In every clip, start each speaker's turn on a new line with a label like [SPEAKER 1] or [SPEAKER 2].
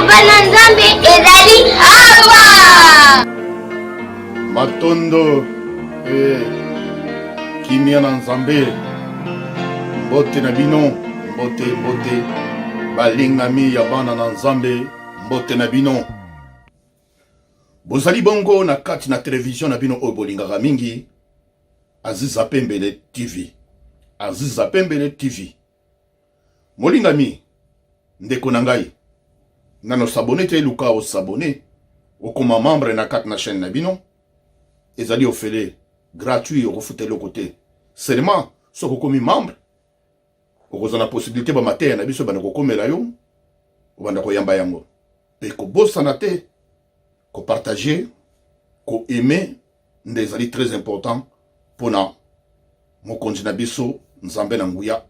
[SPEAKER 1] bana nzambe ezali awa.
[SPEAKER 2] Matondo kimia na nzambe mbote na bino mbote balingami ya bana na nzambe mbote na bino. Bozali bongo na kati na television na bino oyo bolingaka mingi Aziza Pembele TV. Aziza Pembele TV. Molingami ndeko na ngai nano sabone te luka o sabone okoma membre na kati na chaîne na bino ezali ofele gratuit ofute le côté seulement soko komi membre okozana possibilité ba matin na biso bana kokomela yo obanda ko yamba yango pe ko bosana te ko partager ko aimer ndezali très important pona mokonzi na biso nzambe na nguya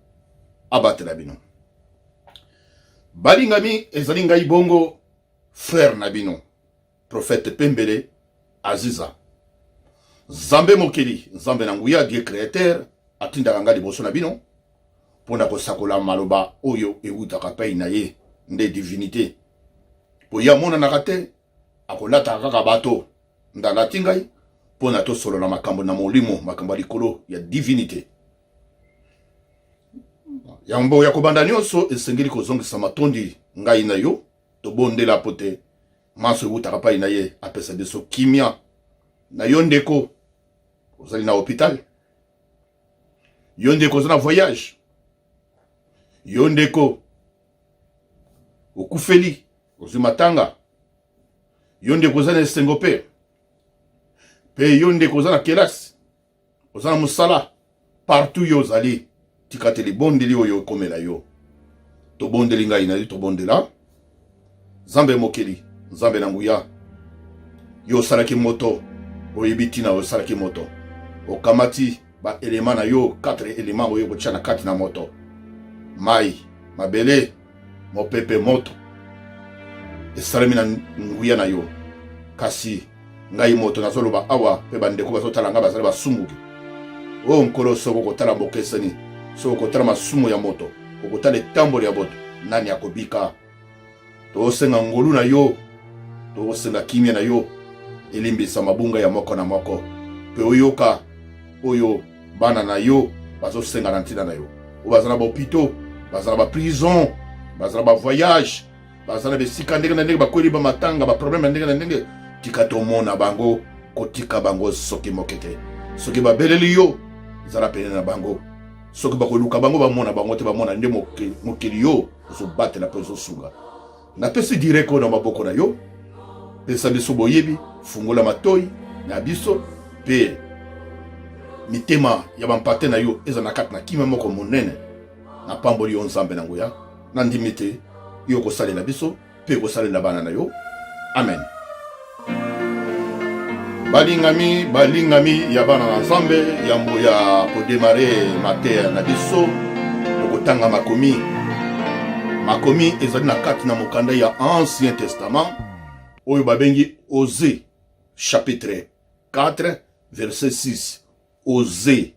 [SPEAKER 2] abatela bino. Balingami ezali ngai bongo frère na bino prophète Pembele Aziza Zambe mokeli Zambe na nguya Dieu créateur atindaka ngai liboso na bino pona kosakola maloba oyo eutaka pai na ye nde divinité po ya mona na kate akolata kaka bato ndalati ngai pona to solo na makambo na molimo makambo likolo ya divinité. Yambo ya kobanda nyonso esengeli kozongisa matondi ngai na yo to bondela pote maso eutaka pai na ye apesa biso kimia na yo ndeko ozali na hôpital, yo ndeko ozali na voyage, yo ndeko okufeli ozwi matanga, yo ndeko ozali na esengo pe yo ndeko ozali na kelasi ozali na mosala partout yo ozali tikateli bondeli oyo ekomela yo to bondeli ngai na yo to bondela Zambe mokeli Zambe na nguya yo osalaki moto oyebi tina osalaki moto okamati ba elema na yo 4 elema oyo kotia na kati na moto mai mabele mopepe moto esalemi na nguya na yo kasi ngai moto nazoloba awa pe bandeko bazotala nga bazali basumuki o nkolo soko kotala mbokeseni soko kotala masumu ya moto okotala etamboli ya boto nani akobika tosenga ngolu na yo tosenga kimia na yo elimbisa mabunga ya moko na moko pe oyoka oyo bana na yo bazosenga na ntina na yo o bazana ba hôpitaux bazana ba prison bazana ba voyage bazana besika ndenge na ndenge bakweli ba matanga ba problème ndenge na ndenge tika tomona bango kotika bango soki mokete soki babeleli yo zala pene na bango soki bakoluka bango bamona bango te bamona nde mokeli yo ozobatela mpe ozosunga napesi direko na maboko na yo pesa biso boyebi fungola matoi na biso pe mitema ya bampate na yo eza na kati na kimia moko monene na pamboli yo nzambe na nguya na ndimi te yo kosalela biso pe kosalela bana na yo amen. Balingami ya bana na nzambe yambo ya kodemare mateya na biso okotanga makomi ezali na kati na mokanda ya Ancien Testament oyo babengi Osée chapitre 4 verset 6 Osée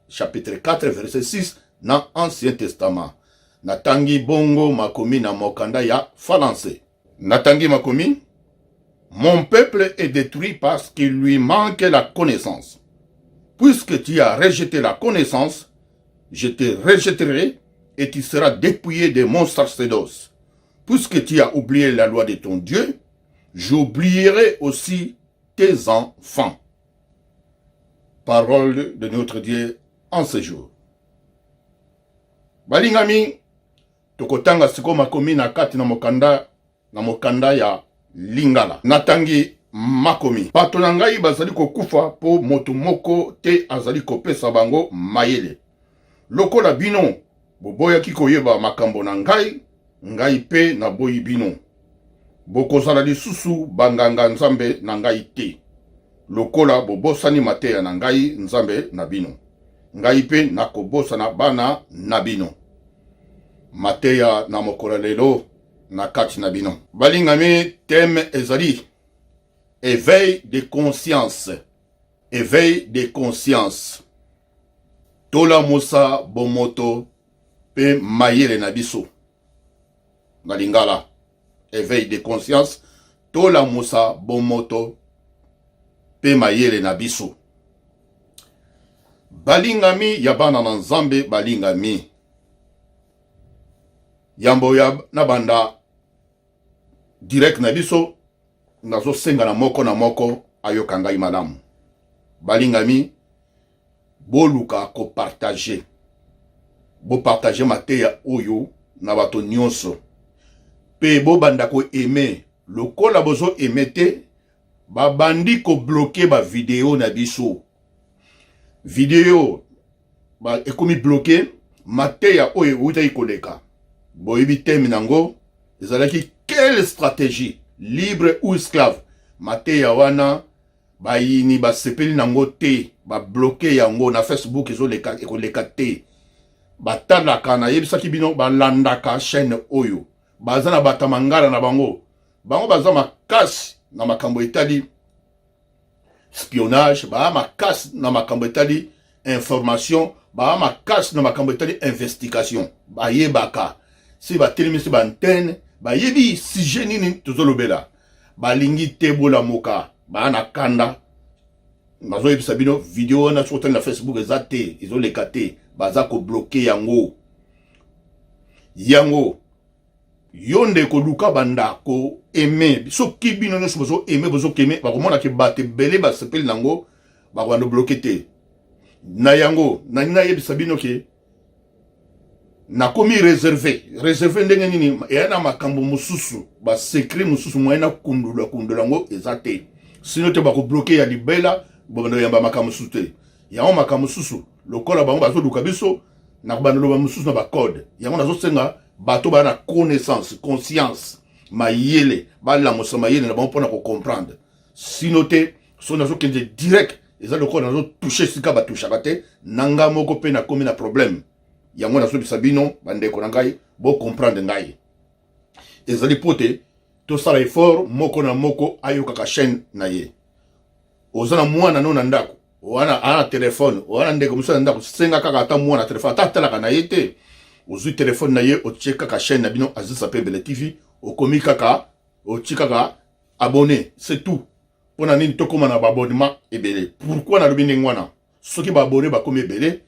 [SPEAKER 2] chapitre 4 verset 6 na Ancien Testament natangi bongo makomi na mokanda ya Français natangi makomi. Mon peuple est détruit parce qu'il lui manque la connaissance. Puisque tu as rejeté la connaissance, je te rejetterai et tu seras dépouillé de mon sacerdoce. Puisque tu as oublié la loi de ton Dieu, j'oublierai aussi tes enfants. Parole de notre Dieu en ce jour. Balingami, tokotanga siko makomi na kati na mokanda ya Lingala. Natangi makomi. Bato na ngai bazali kokufa po moto moko te azali kopesa bango mayele. Lokola bino boboyaki koyeba makambo na ngai pe na boyi bino. Bokozala lisusu banganga nzambe na ngai te. Lokola bobosani mateya na ngai nzambe na bino. Ngai pe nakobosana bana na bino. Mateya na mokola lelo na kati na bino. Balingami thème ezali éveil de conscience. Éveil de conscience. Tola Musa bomoto pe mayele na biso. Na Lingala éveil de conscience tola musa bomoto pe mayele na biso balingami ya bana na nzambe balingami yambo ya na banda direct na biso nazo senga na moko ayoka ngai malamu balingami boluka ko partager bo partager mateya oyo na bato nyonso pe bo banda ko aimer lokola bozo aimer te babandi ko bloquer ba vidéo na biso vidéo ba ekomi bloquer mateya oyo uta ikoleka boyebi temi nango ezalaki quelle stratégie libre ou esclave mateya wana bayini basepeli nango te ba bloquer yango na Facebook ezoleka ekoleka te batalaka na yebisaki bino balandaka chaîne oyo baza na batamangala na bango baza makasi na makambo etali espionnage makasi na makambo etali information makasi na makambo etali investigation bayebaka si batelemisi baantenne bayebi sujet nini tozolobela balingi te bolamuka na kanda nazoyebisa bino video wana sokotali na Facebook eza te ezoleka te baza ko bloquer yango yonde ko luka banda ko aimer soki bino nyonso bozo aimer bozo keme bakomona ke bate bele basepeli nango bakwando bloquer te na yango na yebisa bino ke nakomi réservé ndenge nini yana makambo mususu ba secret mususu moyena kundula ngo eza te sino te bako bloquer ya libela bondo yamba makambo mususu te yango makambo mususu lokola bango bazo luka biso na bandolo ba mususu na ba code yango nazo senga bato ba na connaissance conscience mayele ba la mosa mayele na bango pona ko comprendre sino te so nazo kende direct eza lokola nazo toucher sika ba touchaka te nanga moko pe na komi na problème yango nazo bisabino bandeko na ngai bo comprendre ngai ezali pote to sala effort moko na moko ayoka ka chaîne na ye ozana mwana no na ndako wana ana telefone wana ndeko musa ndako senga kaka ata mwana telefone ata talaka na ye te ozui telefone na ye ocheka ka chaîne na bino Azisa Pembele TV okomi kaka ochika abonné c'est tout pona nini tokoma na abonnement ebele pourquoi na lobi ngwana soki ba abonné ba komi ebele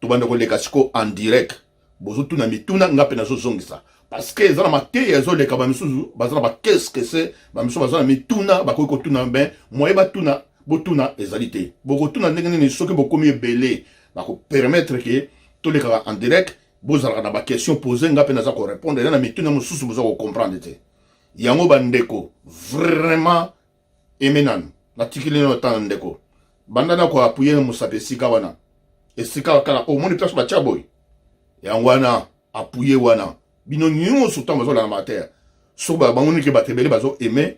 [SPEAKER 2] to banda ko leka siko en direct bozo tuna mituna ngape na zo zongisa parce que ezana mateya zo leka ba misuzu bazana ba qu'est-ce que c'est ba misuzu bazana mituna ba ko tuna ben moye ba tuna botuna ezalité boko tuna ndenge nini soki bokomi ebele ba ko permettre que to leka en direct bozala na ba question poser ngape na za ko répondre na mituna mususu bozo ko comprendre te yango bandeko vraiment emenan na tikili no tan ndeko bandana ko appuyer musapesika wana esika kala o moni place ba chaboy yango wana appuyer wana bino nyonso tan bazo la mater so ba bangoni ke batebele bazo aimer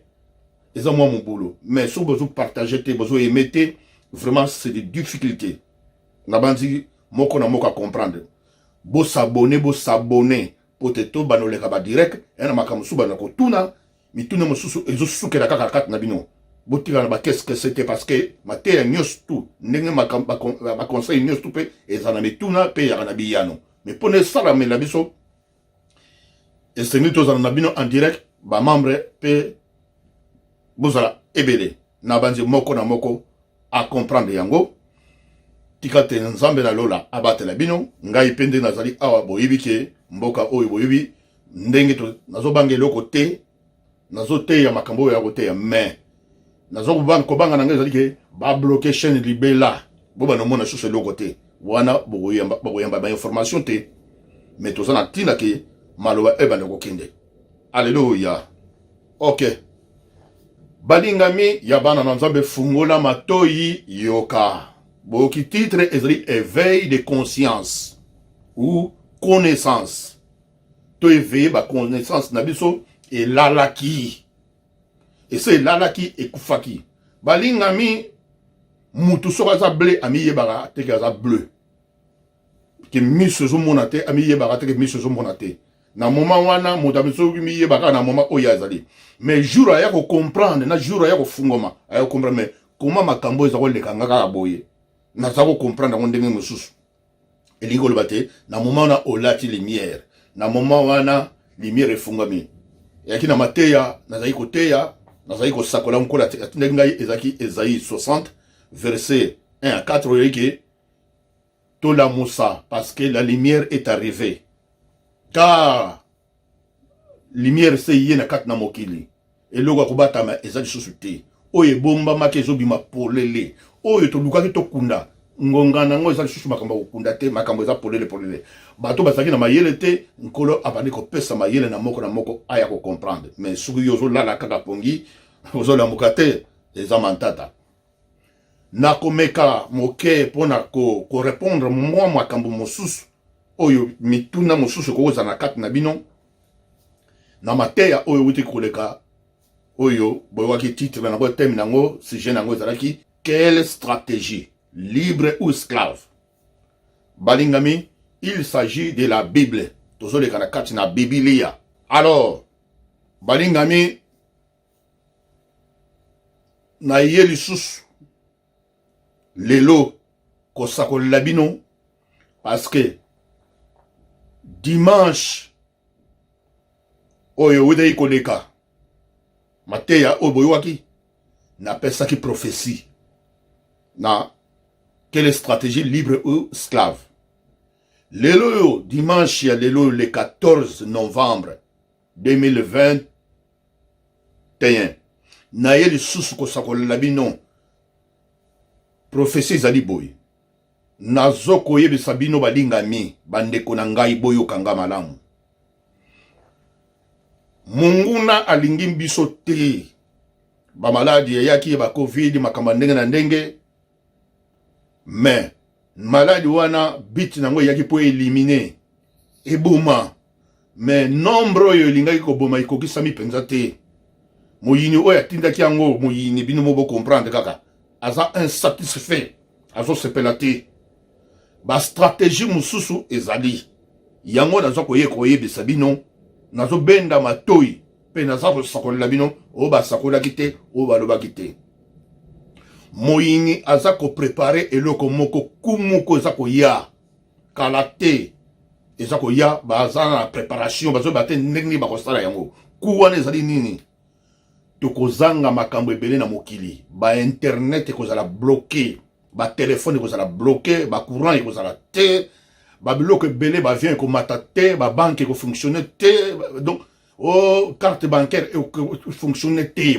[SPEAKER 2] eza moi mon boulot mais so bazo partager te bazo aimer te vraiment c'est des difficultés na bandi moko na moko à comprendre bo s'abonner poteto banoleka ba direct ena makamusu bana ko tuna mituna mususu ezo suke na kaka kat na bino botika na qu'est-ce que c'était parce que mateya nyos tout ndenge ma conseil nyos tout pe ezana mituna pe ya na biyano mais pone sala me la biso et c'est nous tous na bino en direct ba membre pe bozala ebele na banzi moko na moko à comprendre yango tikate nzambe na lola abatela bino ngai pende nazali awa boyibi ke mboka oyo boyibi ndenge to nazo bange loko te nazo te ya makambo ya kote ya mais nazo kobanga na ngai ezali ke ba bloquer chaîne libela bo bana mona sose loko te wana boyamba ba information te mais to sana tina ke maloba eba ndeko kende alléluia ok balingami ya bana na nzambe fungola matoyi yoka boki titre ezali éveil de conscience ou connaissance to éveiller ba connaissance na biso et lalaki et c'est lalaki et kufaki balingami mutu soka za bleu ami yebara te ka za bleu ke miso zo monate ami yebara te ke miso zo monate na moment wana motabiso mi yebaka na moment oya azali mais jour aya ko comprendre na jour aya ko fungoma aya comprendre mais comment makambo ezako lekanga ka boye na zako comprendre ngo ndenge mususu elingo le bate na moment na olati lumière na moment wana lumière efungami yaki na mateya nazali koteya nazali kosakola nkola atindaki ngai ezaki Esaïe 60 verset 1 à 4 oyeki tola Moussa parce que la lumière est arrivée car lumière se yé na kati na mokili eloko akobatama eza lisusu te oyo ebombamaki ezobima polele oyo tolukaki tokunda ngonga nango eza lisusu makambo kokunda te makambo eza polele bato bazalaki na mayele te nkolo abandi kopesa mayele na moko aya kocomprendre mais soki yo ozolala kaka pongi ozolamuka te eza mantata nakomeka moke mpona korepondre mwa makambo mosusu oyo mituna mosusu ekozala na kati na bino na mateya oyo wuti koleka oyo boyokaki titre nango teme nango sujet nango ezalaki quelle stratégie libre ou esclave balingami il s'agit de la Bible tozoleka na kati na Biblia alors balingami na ye lisusu lelo kosakolela bino parce que dimanche oyo wudei koleka mateya oyo boyokaki napesaki prophétie na quelle stratégie libre ou esclave lelo yo dimanche ya lelo le 14 novembre 2021 na ye lisusu kosakolela bino prophétie ezali boye nazo koyebisa bino balingami bandeko na ngai boyokanga malamu munguna alingi biso te bamaladi eyaki ba covid makambo ndenge na ndenge mais maladi wana biti nango eyaki po éliminer eboma mais nombre oyo elingaki koboma ekokisami mpenza te moyini oyo atindaki yango moyini bino mobo comprendre kaka aza insatisfait azosepela te bastratégie mosusu ezali yango naza koyebisa bino nazobenda matoi mpe naza kosakolela bino oyo basakolaki te oyo balobaki te moyini aza koprepare eloko moko kumoko eza koya kala te eza koya baza na préparation bazoyeba te ndenge bakosala yango ku wana ezali nini tokozanga makambo ebele na mokili bainternet ekozala bloqué batelefone ekozala bloqué bacourant ekozala te babiloko ebele bavien ekomata te babanke ekofonctionne te donc carte bancaire efonctionne te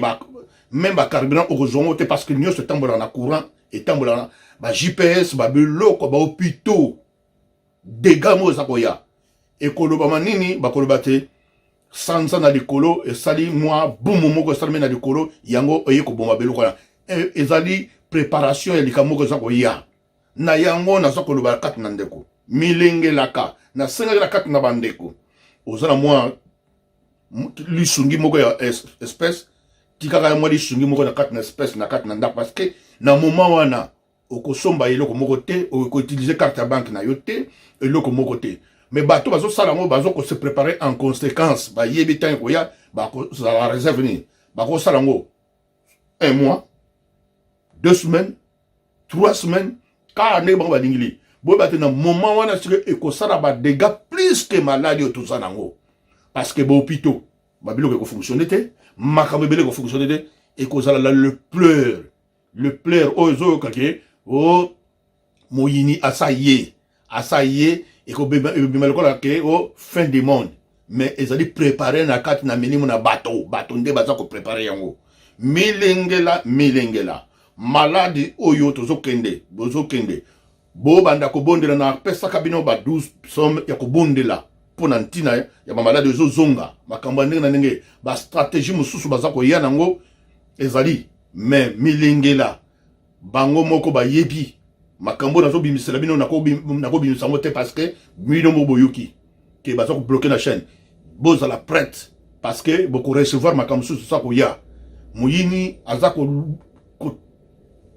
[SPEAKER 2] même bacarburant okozongo te parce que nyonso etambolaka na courant etambolaka na bagps babiloko bahôpitaux dégâts mo eza koya ekolobama nini bakoloba te sanza na likolo esali mwa bumu moko esalemi na likolo yango eye koboma biloko wana ezali préparation ya likambo moko eza koya na yango naza koloba kati na ndeko milengelaka nasengaki na kati na bandeko oza na mwa lisungi moko ya espèce tikaka mwa lisungi moko na kati na espèce na kati na ndako parce que na moment wana okosomba eloko moko te okoutilize carte ya banque na yo te eloko moko te mais bato bazosala yango bazokose préparer en conséquence bayebi ntango koya bakozala réserve nini bakosala yango 1 mois 2 semaines 3 semaines kaka ndenge bango balingili boyeba te na moment wana sike ekosala badégâts plus que maladi oyo toza nango parce que bahôpitaux babiloko ekofonctionne te makambo ebele ekofonctionne te ekozala la le pleur oyo ezoyokaki o moyini asa ye ekobima lokola ke o fin du monde mais ezali préparé na kati na milimo na bato nde baza koprépare yango milengela maladi oyo tozokende bobanda kobondela na pesaka bino ba 12 somme ya kobondela mpona ntina ya bamaladi ezozonga makambo ya ndenge na ndenge bastratégie mosusu baza koya nango ezali mais milengela bango moko bayebi makambo nazobimisela bino nakobimisa yango te parce que bino mo boyoki ke baza kobloke na chaîne bozala prête parce que bokorecevoir makambo mosusu eza koya moyini aza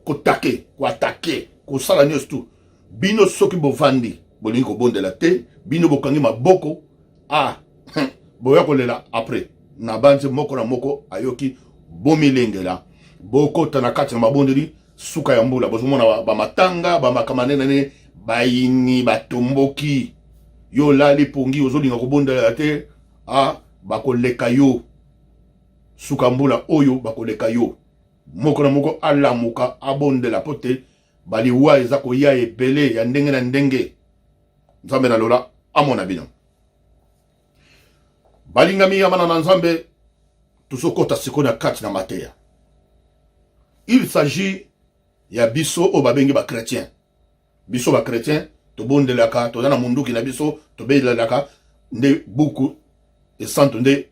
[SPEAKER 2] koatake kosala nyonso tu bino soki bovandi bolingi kobondela te bino bokangi maboko boya kolela après na banzi moko na moko ayoki bomilengela bokota na kati na mabondeli suka ya mbula bozomona bamatanga bamakama nene bayini batomboki yo lali pongi ozolinga kobondela te bakoleka yo sukambula oyo bakoleka yo moko na moko alamuka abondela pote baliwa eza koya ebele ya ndenge na ndenge nzambe na lola amona bino balingami ya bana na nzambe tozokota siko na kati na mateya. Il s'agit ya biso o babengi ba chrétien. Biso ba chrétien to bondelaka to na munduki na biso to belelaka nde buku e santo nde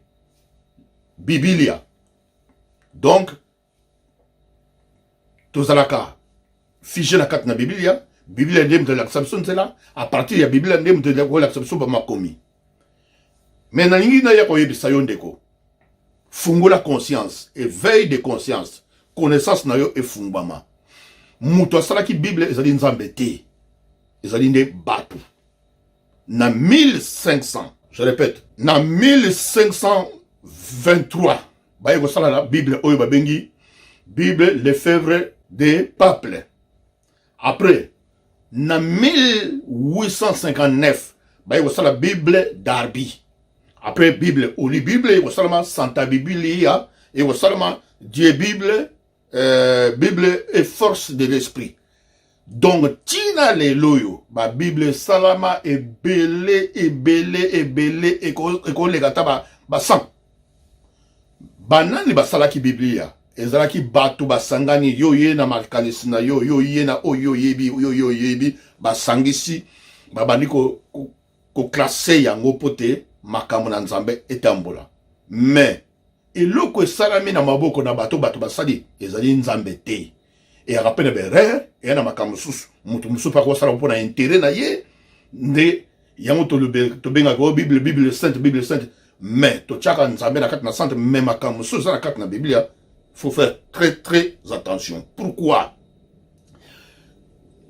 [SPEAKER 2] Biblia. Donc tozalaka figé na kati na Biblia, Biblia nde mte l'acception cela à partir ya Biblia nde mte l'acception ba makomi. Mais na lingi na ya ko yebisa yo ndeko. Fungola conscience, éveil de conscience, connaissance na yo efungwama. Muto asalaki Bible ezali nzambe te. Ezali nde batu. Na 1500, je répète, na 1523, baye ko sala la Bible oyo babengi Bible l'efèvre des peuples. Après, na 1859, baye ko sala Bible d'Arby. Après Bible, oli Bible, il y a seulement Santa Biblia, il y a seulement Dieu Bible, Bible et force de l'esprit. Donc, tina le loyo, ba Bible salama et belé, et ko le gata ba sang. Banani ba salaki Biblia, ezalaki batu ba sangani yo ye na makanisi na yo ye na yo yebi, ba sangisi, ba bani ko classé yango pote, makambo na nzambe etambola. Mais eloko esalami na maboko na bato basali ezali nzambe te. Et rappelle berere et na makambo susu mutu musu pa ko sala mpona intérêt na ye nde yango to benga ko Bible sainte mais to chaka nzambe na kati na sainte mais makambo susu na kati na Biblia faut faire très attention. Pourquoi?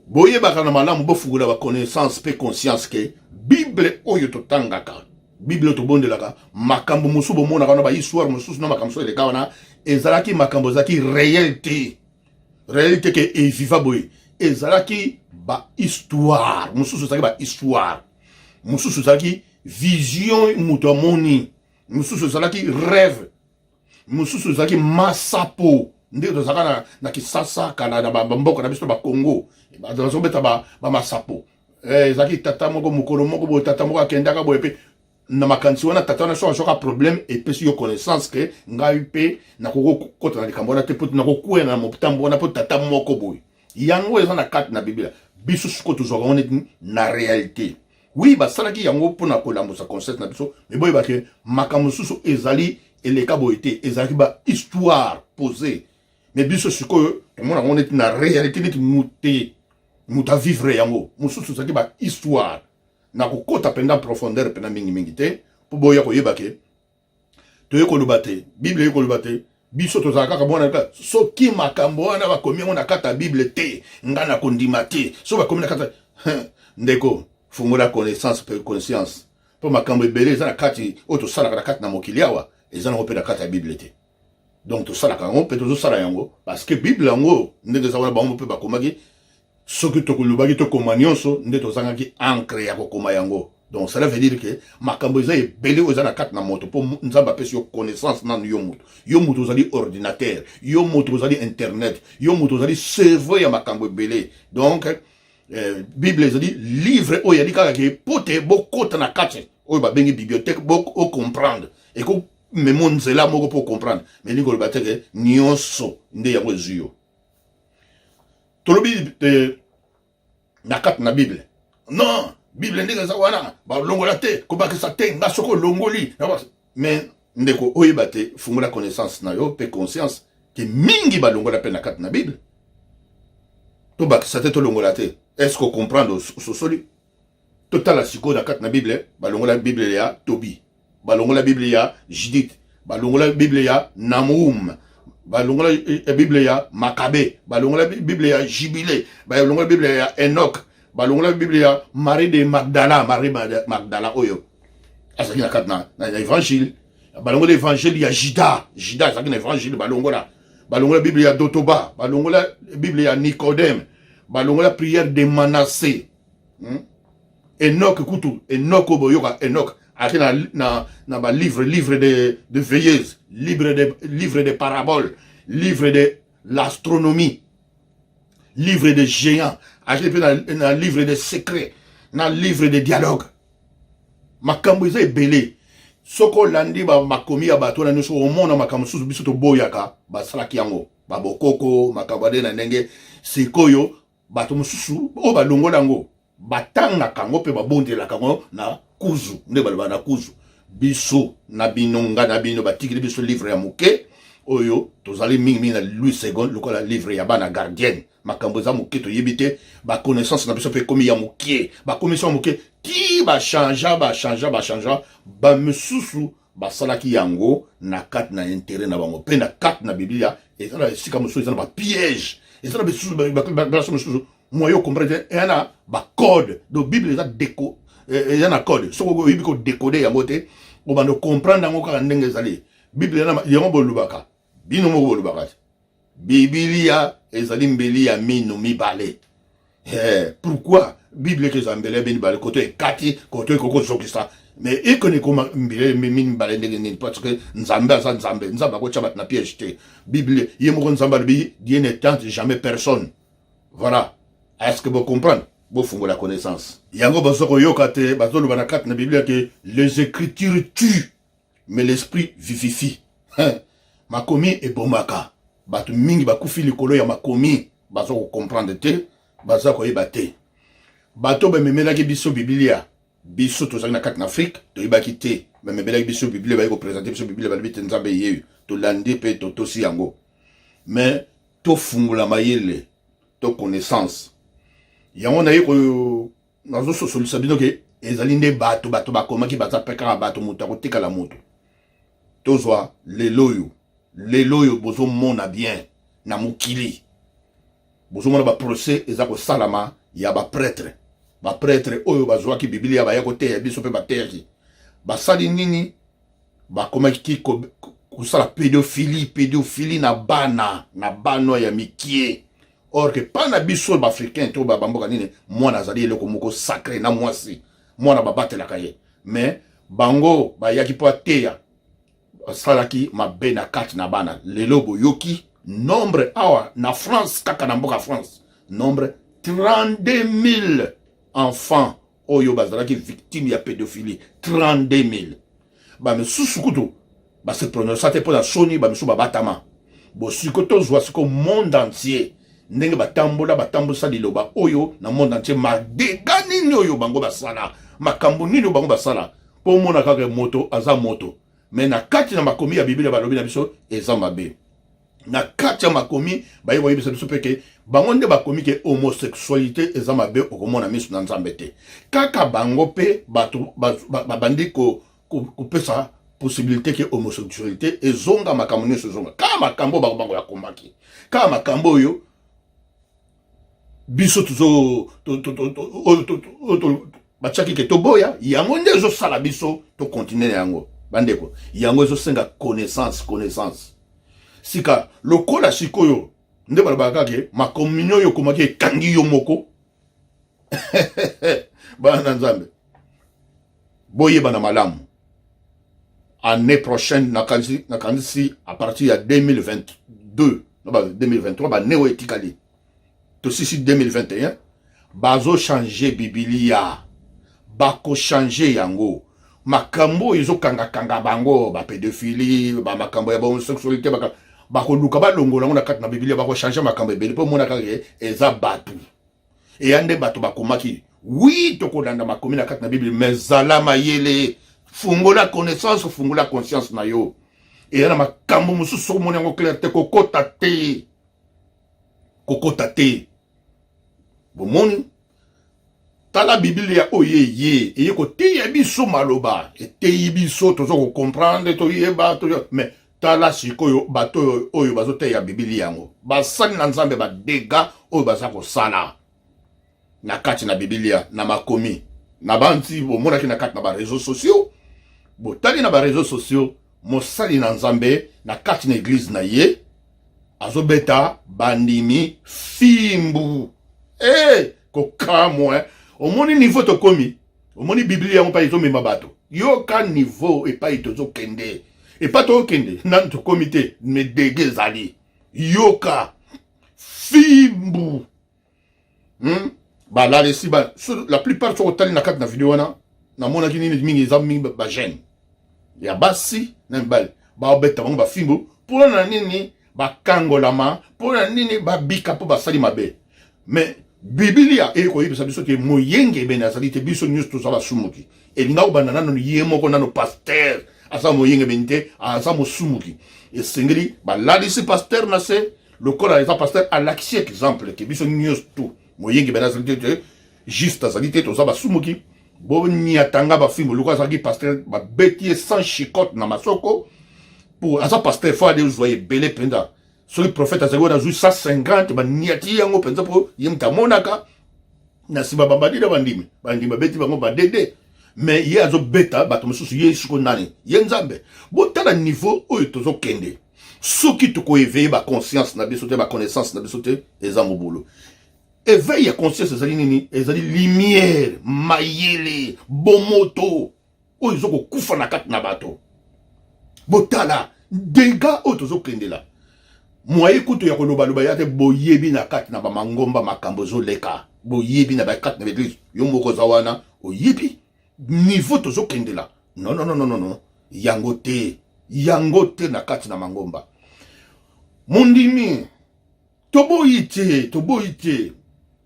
[SPEAKER 2] Boye baka na malamu bofungula ba connaissance pe conscience ke Bible oyo to tangaka Bible to bondelaka makambo musubo mona kana ba histoire mususu na makambo so eleka wana ezalaki makambo zaki réalité ke eviva boye ezalaki ba histoire mususu zaki ba histoire mususu zaki vision muto moni mususu zaki rêve mususu zaki masapo nde to zaka na Kisasa kana na mboko na biso ba Congo ba zo beta ba masapo zaki tata moko mukolo moko bo tata moko akendaka boye pe na makansi wana tata na shoka problème et puis yo connaissance que ngai pe na koko kota na likambo na te pot na kokuya na motambo na pot tata moko boy yango eza na kati na Biblia biso suko tozwa on est na réalité. Oui ba salaki yango pona kolambosa concept na biso mais boy ba ke makambo susu ezali eleka boyete ezali ba histoire posée mais biso suko on est na réalité ni muta vivre yango mususu zaki ba histoire na kokota penda profondeur penda mingi te po boya ko yebake to yeko lubate Bible yeko lubate biso to zaka kabona ka so ki makambo wana ba komi na kata Bible te ngana kondima te so ba komi na kata ndeko fungola connaissance pe conscience po makambo ebele za na kati o to sala kata na mokiliawa ezana opela kata Bible te. Donc to sala ka on peut to sala yango parce que Bible yango ndenge za wana ba on peut ba komaki soki tokolubaki tokoma nyonso nde tozangaki ancre ya kokoma yango. Donc cela veut dire que makambo eza ebele oza na kati na moto po nzambe apesi yo connaissance nanu yo mutu ozali ordinateur yo mutu ozali internet yo mutu ozali cerveau ya makambo ebele. Donc Bible ezali livre oyo yali kaka ke pote bokota na kati oyo babengi bibliothèque boko comprendre et ko memo nzela moko po comprendre mais lingo loba te ke nyonso nde yango ezwi yo tolobi na kati na Bible. Non, Bible ndenge za wana ba longola te ko bakisa te nga soko longoli mais ndeko oyeba te fungola connaissance na yo pe conscience ke mingi ba longola pe na kati na Bible to bakisa te to longola te. Est-ce qu'on comprend so soli total siko na kati na Bible ba longola Bible ya Tobi ba longola Bible ya Judith ba longola Bible ya Nahum balongola Bible ya Makabe, balongola Bible ya Jubilé, balongola Bible ya Enoch, balongola Bible ya Marie de Magdala, oyo. Asaki na katna na évangile, balongola évangile ya Juda asaki na évangile balongola Bible ya Dotoba, balongola Bible ya Nicodème, balongola prière de Manassé. Enoch kutu, Enoch oboyoka Enoch Aki na ba livre de veilleuse, livre de paraboles, livre de l'astronomie, livre de géants, aki na livre de secrets, na livre de dialogue. Makambo eza ebele. Soko landi ba makomi ya bato na nyonso omona makambo susu biso to boyaka basalaki yango babokoko makambo na ndenge sikoyo bato mosusu o balongola yango batangaka yango mpe babondelaka yango na kuzu nde baloba na kuzu biso na binonga na bino batikili biso livre ya moke oyo tozali mingi na Louis II lokola livre ya bana gardienne makambo za moke toyebi te baconnaissance na biso mpe komi ya moke bakomi so moke ti bachangea bamosusu basalaki yango na kati na intérêt na bango mpe na kati na biblia eza na esika mosusu eza na bapiège eza na basusu mosusu moyo comprendre ena bacode donc bible eza déco eza na code soko oyebi kodécode yango te obanda comprendre yango kaka ndenge ezali bible yango bolobaka bino moko bolobaka Biblia ezali mbeli ya mino mibale. Pourquoi Bible ke zambele beni bale koto ekati koto ekoko zokisa mais ekone koma mbele mini bale ndenge parce que nzambe asa nzambe ko chabat na piège te Bible yemo nzamba bi Dieu ne tente jamais personne. Voilà. Est-ce que vous comprenez? Vous fungez la connaissance. Yango bazoko yokate bazolo bana kat na Bible que les écritures tuent mais l'esprit vivifie. Makomi et bomaka. Batu mingi bakufi likolo ya makomi bazoko comprendre te bazako yeba te bato bememelaki biso biblia biso tozali na kati na Afrique toyebaki te bememelaki biso biblia baye ko présenter biso biblia balobi te nzambe yeyu tolandi pe totosi yango mais tofungula mayele to connaissance yango na yeko nazo sosolisa bino ke ezali nde bato bakomaki baza pekaka bato moto akotikala moto tozwa leloyo bozo mona bien na mukili bozo mona ba procès ezako salama ya ba prêtre oyo bazwaki biblia ba yako te biso pe ba terki ba sali nini ba komaki kusala pédophilie na bana ya mikie or que pana biso ba africain to ba bamboka nini mwana azali eloko moko sacré na mwasi mwana babatelaka ye mais bango ba yaki po ateya salaki mabe na kati na bana lelo boyoki nombre awa na France kaka na mboka France nombre 32 000 enfants oyo bazalaki victime ya pédophilie 32 000 ba mesusu kutu ba se prononcer te pona soni ba mesu ba batama bo sikoto zwa siko monde entier ndenge batambosa liloba oyo na monde entier madega nini oyo bango basala makambo nini bango basala po mona kaka moto aza moto mais na kati na makomi ya biblia balobi na biso eza mabe na kati ya makomi baye boyebisa biso peke bango nde bakomi ke homosexualité eza mabe okomona miso na nzambe te kaka bango pe bato babandi kopesa possibilité ke homosexualité ezonga makambo nyonso ezonga kaka makambo bango ya komaki kaka makambo oyo biso batiaki ke toboya yango nde ezosala biso tokontinue yango bandeko yango ezosenga connaissance sika lokola sikoyo nde balobaka ke makominyo oyo komaki ekangi yo moko bana nzambe boyeba na malamu année prochaine nakanisi à partir ya 2022 2023 baneo etikali tosisi 2021 bazo changer biblia bako changer yango makambo ezokanga bango ba pédophilie ba makambo ya homosexualité bako luka balongola ngo na kati na biblia bako changer makambo ebele po mona kaka eza batu e ande batu bakomaki oui tokolanda makomi na kati na biblia mais zala mayele fungola connaissance fungola conscience na yo e yana makambo mususu mona ngo clair te kokota te bomoni tala biblia oyeye eye ko teya biso maloba eteyi biso tozo ko comprendre to yeba to mais tala sikoyo bato oyo bazoteya biblia yango basali na nzambe ba dega oyo baza ko sala na kati na biblia na makomi na banti bomona ki na kati na ba réseaux sociaux botali na ba réseaux sociaux mosali na nzambe na kati na église na ye azobeta bandimi fimbu kokamwe omoni niveau tokomi omoni biblia yango pa ezomema bato yoka niveau et pas itozo kende et pas to kende nan to comité me dege zali yoka fimbu ba la lesi ba la plupart so tali na kat na vidéo na mona kini ni mingi za mingi ba jeune ya basi na mbal ba obeta bango ba fimbu pour na nini ba kangolama pour na nini ba bika po ba sali mabe mais Biblia eko yebisa biso ke moyenge be nazali te biso news to sala sumuki elinga obanda nano ye moko nano pasteur asa moyenge bente asa mosumuki esengeli baladisi pasteur na se lokola eza pasteur alaxi exemple ke biso news to moyenge be nazali te juste azali te to sala sumuki bo niatanga ba fimbo lokola azali pasteur ba betie sans chicote na masoko pour asa pasteur fa de zoye belé penda. Sur le prophète a zéro 150 ba niati yango penza po yemta monaka na siba babadi da bandimi beti bango ba dede mais ye azo beta bato mususu ye siko nani ye nzambe botala niveau oyo tozo kende soki to ko éveiller ba conscience na biso te ba connaissance na biso te ezango bolo éveil ya conscience ezali nini ezali lumière mayele bomoto oyo zoko kufa na kati na bato botala dega oyo tozo kende la Moi kutu ya koloba ya te boyebi na kati na ba mangomba makambo zo leka boyebi na ba kati na église yo moko zawana oyebi niveau tozo kendela non yango te na kati na mangomba mondimi toboyite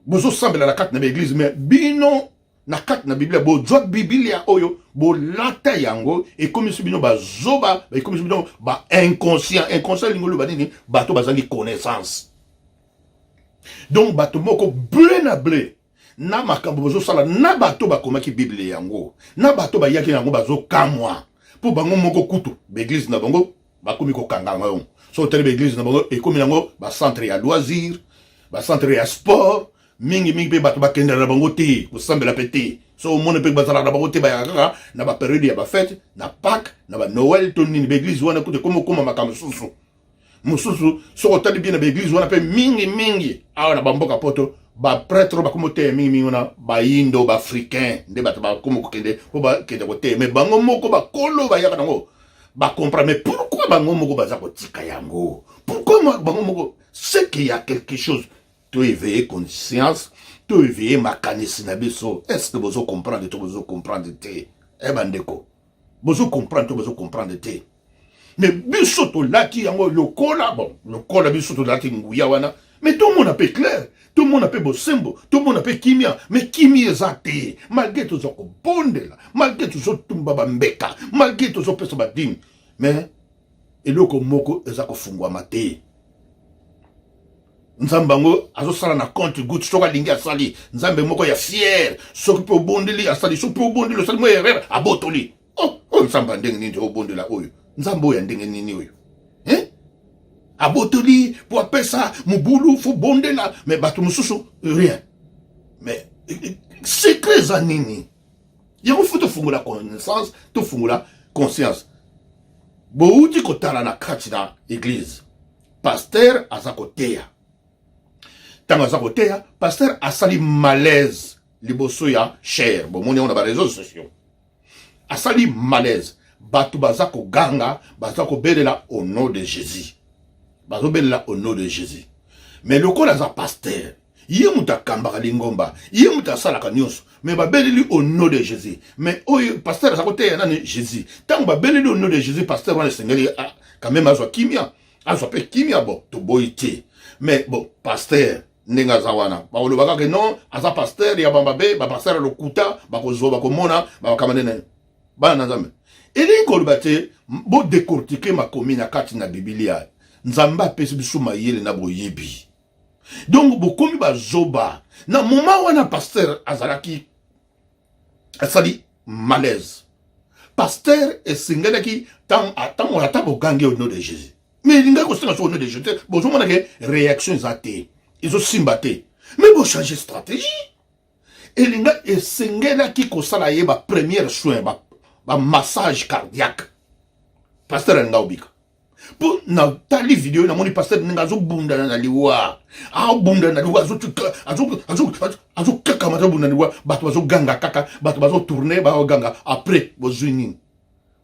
[SPEAKER 2] bozo sambela na kati na église mais bino na kati na Biblia bo jwa Biblia oyo bo lata yango et comme si bino ba zoba et comme si bino ba inconscient lingolo ba nini bato bazangi connaissance donc bato moko blé na makambo bozo sala na bato ba komaki Biblia yango na bato ba yaki yango bazo kamwa po bango moko kutu l'église na bango ba komi ko kanganga yo so tele l'église na bango et comme yango ba centre ya loisir ba centre ya sport mingi pe bato bakenda na bango te kosambela pete so mona pe bazala na bango te bayaka na ba période ya ba fête na Pâques na ba Noël to nini l'église wana kote koma makambo mususu so otali bien na l'église wana pe mingi awa na bamboka poto ba prêtre ba komo te mingi wana ba indo ba africain nde bato ba komo kokende po ba kende ko te mais bango moko ba kolo ba yaka nango ba comprendre mais pourquoi bango moko baza ko tika yango pourquoi bango moko c'est qu'il y a quelque chose. Tu éveiller conscience, tu éveiller ma canisse na biso. Est-ce que vous comprendre, tu vous comprendre te? Eh bandeko, vous comprendre te. Mais biso to lati yango le cola biso to lati nguya wana. Mais tout le monde a peu clair, tout le monde a peu bosembo, tout le monde a peu kimia, mais kimia zate. Malgré tout ça ko bondela, malgré tout ça tumba bambeka, malgré tout ça pesa badim. Mais eloko moko ezako fungwa mate. Nzambango azo sala na compte good soka lingi asali nzambe moko ya fier soki pe obondeli asali soki pe obondeli asali mo erreur abotoli nzamba ndenge nini obondela oyo nzambo ya ndenge nini oyo abotoli po apesa mubulu fo bondela mais bato mususu rien mais secret za nini yako futo fungula connaissance to fungula conscience bo uti kotala na kati na église pasteur azakoteya Tango za koteya, pasteur asali malaise liboso ya cher. Bon, moni on a ba réseaux sociaux. Asali malaise. Batu bazako ganga, bazako belela au nom de Jésus. Bazo belela au nom de Jésus. Mais le ko la za pasteur, yé muta kambaka lingomba, yé muta salaka nyonso, mais ba beleli au nom de Jésus. Mais oyo pasteur za koteya nani Jésus. Tango ba beleli au nom de Jésus, pasteur wana sengeli quand même azwa kimia. Azwa pe kimia bon, to boyite. Mais bon, pasteur Nenga zawana ba olobaka ke non aza pasteur ya bambabe ba pasteur lokuta ba kozo ba komona ba kamanene ba na nzambe eli kolobate bo décortiquer ma commune kati na Biblia nzamba pesi biso mayele na boyebi donc bo komi ba zoba na moment wana pasteur azalaki asali malaise pasteur esengelaki tant ata bogange au nom de Jésus mais linga ko senga au nom de Jésus bo zomona ke réaction zate ils ont simbaté. Mais vous changez de stratégie. Et les gars, et c'est qui kosala ba première soin, ba massage cardiaque. Pasteur Ngaubika. Pour na tali vidéo na moni pasteur ninga zo bunda na liwa. Ah bunda na liwa azo kaka mato bunda na liwa bato bazo ganga kaka bato bazo tourner ba ganga après bozwini.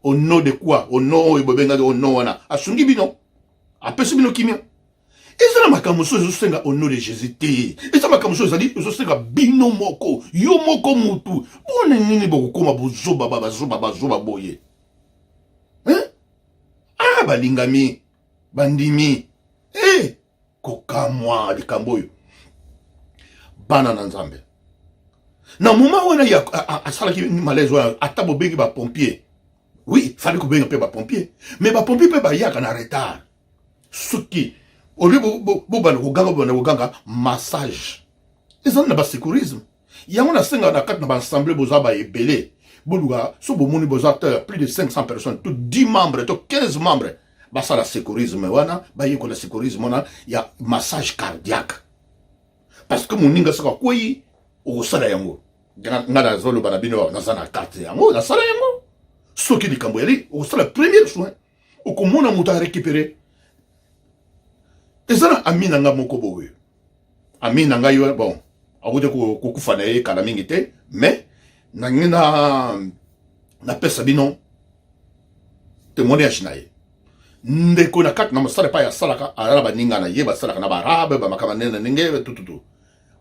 [SPEAKER 2] Au nom de quoi? Au nom ibobenga au nom wana. Asungi bino. Apesi bino kimia. Ezala makamuso ezosenga au nom de Jésus te. Ezala makamuso ezali ezosenga bino moko. Yo moko mutu. Bona nini bokoma bazoba boye. Hein? Ah balingami bandimi. Kokamwa likambo yo. Bana na Nzambe. Na moment wana ya asalaki malaise wana atabo bengi ba pompier. Oui, fallait que bengi ba pompier. Mais ba pompier pe ba yaka na retard. Suki au lieu de ganga massage. Ils ont un sécurisme. Il y a un senga na kat na assemblée bozaba et belé. Boluga so bomoni bozateur plus de 500 personnes, tout 10 membres, tout 15 membres. Ba ça la sécurisme wana, ba yeko la sécurisme wana, il y a massage cardiaque. Parce que mon ninga saka koyi o sala yango. Ngana zolo banabino na sana carte yango, na sala yango. Soki di kamboyeli, o sala premier soin. O komona muta récupérer. Ezana amina nga moko bowe. Amina nga yo bon. Awote ko kufana ye kala mingi te, mais na pesa bino témoignage na ye. Ndeko na kat na masala pa ya salaka araba ninga na ye ba salaka na barabe ba makamane ninge tututu.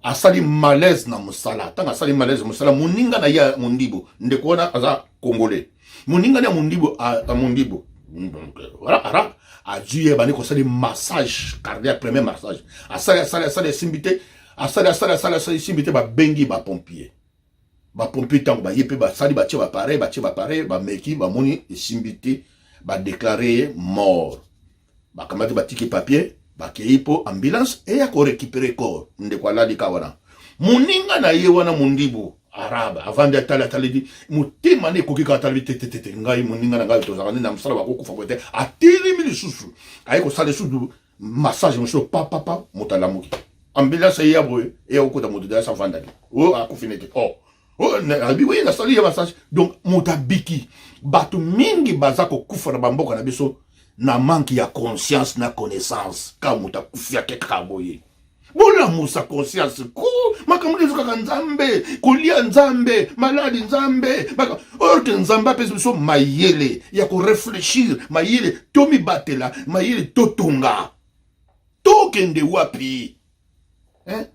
[SPEAKER 2] Asali malaise na musala. Tanga asali malaise musala muninga na ya mundibo. Ndeko na aza congolais. Muninga na mundibo a mundibo. Voilà, arabe. A Dieu bani ko sali massage cardiaque premier massage. Asali simbité, asali simbité ba bengi ba pompier. Ba pompier tango ba yepe ba sali ba tie ba pare, ba meki ba moni simbité ba déclarer mort. Ba kamati ba tiki papier, ba keipo ambulance et ya ko récupérer corps. Nde kwa ladi kawana. Muninga na ye wana mundibo arabe avant de tala di mutima ne koki ka tala tete ngai muninga na ngai to zakani na msala bako kufa kwete atiri mili susu ayi ko sale susu massage monsieur papa mutala muki ambulance ya boye e okuta mutu da sa vandali o akufinete na bi we na sali ya massage donc mutabiki batu mingi bazako kufa na bamboka na biso na manque ya conscience na connaissance ka mutakufia keka boye. Bola musa conscience ko makamuli zuka nzambe kolia nzambe maladi nzambe baka orte nzamba pese so mayele ya ko réfléchir mayele tomi batela mayele totonga tokende wapi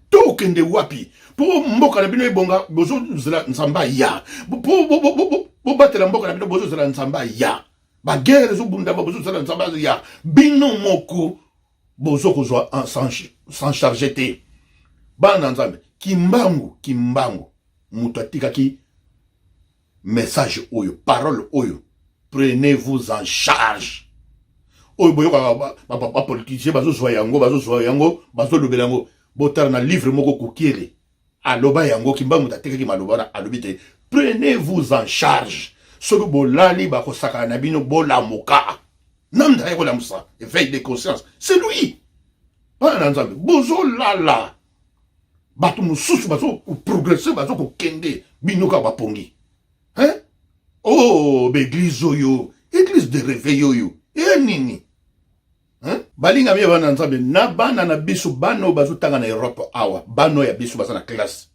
[SPEAKER 2] tokende wapi po mboka na bino ebonga bozo zela nzamba ya po batela mboka na bino bozo zela nzamba ya ba guerre zo bunda bozo zela nzamba ya bino moko bozo kozwa sans charger te. Bana nzambe kimbangu mutu atikaki message oyo parole oyo prenez-vous en charge. Oyo boyoka ba politicien bazozwa yango bazolobela yango botala na livre moko kokiele aloba yango kimbangu tatikaki maloba na alobite prenez-vous en charge. Soki bolali bakosaka na bino bolamuka. Namda yako la musa, éveil de conscience. C'est lui. Bana nzambe, bozo lala. Batu mususu bazo progresser, bazo ko kende, binoka bapongi. Hein? Oh, l'église yo, église de réveil yo. Nini? Hein? Balinga mi bana nzambe, na bana na biso bano bazo tanga na Europe awa, bano ya biso baza na classe.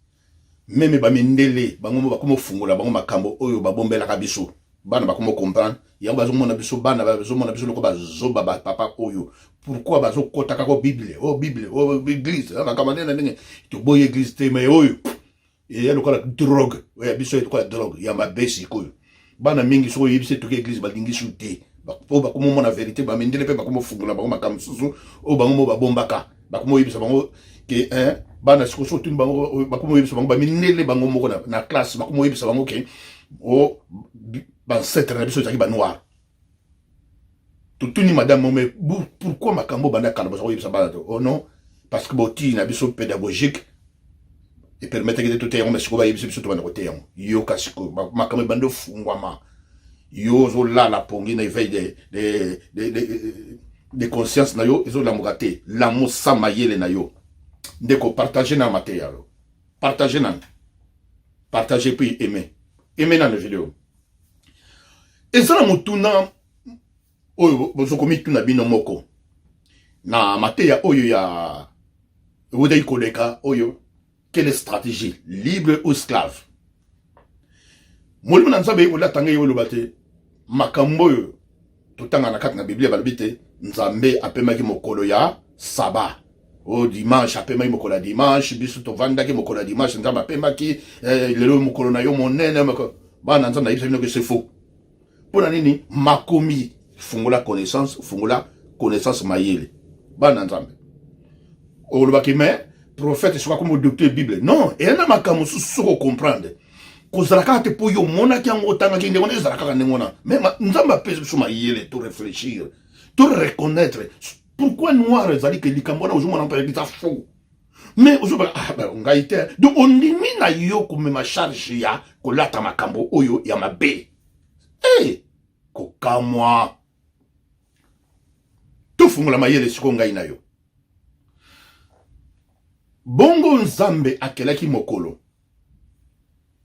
[SPEAKER 2] Meme ba mindele, bango bakomo fungola, bango makambo oyo babombela ka biso. Bana bakomo comprendre. Yango bazomona biso bana bazomona biso loko bazoba ba papa oyo. Pourquoi bazo kotaka ko Bible, église, bakamane na ndenge to boy église te mais oyo. Et ya lokola drogue, oya biso to ko drogue, ya mabesi koyo. Bana mingi so yebise to ke église balingi shute. Po bakomo mona vérité ba mendele pe bakomo fungula ba makam susu o bango ba bombaka. Bakomo yebisa bango ke bana siko so tuni bango bakomo yebisa bango ba minele bango moko na classe bakomo yebisa bango ke o ban setre na biso taki ba noir. Tutuni madame mais pourquoi makambo banda kala so yebisa bana to? Oh non, parce que boti na biso pédagogique et permettre que tout ayant mais siko ba yebisa biso to bana ko te yo kasiko makambo bando fungwama. Yo zo la pongi na éveil de conscience na yo ezo la mugate la musa mayele na yo ndeko partager na matériel partager puis aimer na la vidéo et ça la mutuna oyo bozokomi tuna bino moko na mateya oyo ya wodai koleka oyo quelle stratégie libre ou esclave molimo na nzambe olatanga yo lobate makambo oyo totanga na kati na Biblia balobi te nzambe apemaki mokolo ya saba o dimanche apemaki mokolo ya dimanche biso tovandaki mokolo ya dimanche nzambe apemaki lelo mokolo na yo monene bana nzambe ayebisa bino ke c'est faux pona nini makomi fungola connaissance mayele bana nzambe olobaki mais prophète soka comme docteur Bible non et na makambo soko comprendre kozalaka te po yo monaki yango otangaki ndenge wana ezalaka ndenge wana mais nzambe apesa biso mayele to réfléchir to reconnaître pourquoi noir ezali ke likambo wana ozomona mpe eza faux mais ozobaka ngai te donc ondimi na yo komema charge ya kolata makambo oyo ya mabe kokamwa tofungola mayele siko ngai na yo bongo nzambe akelaki mokolo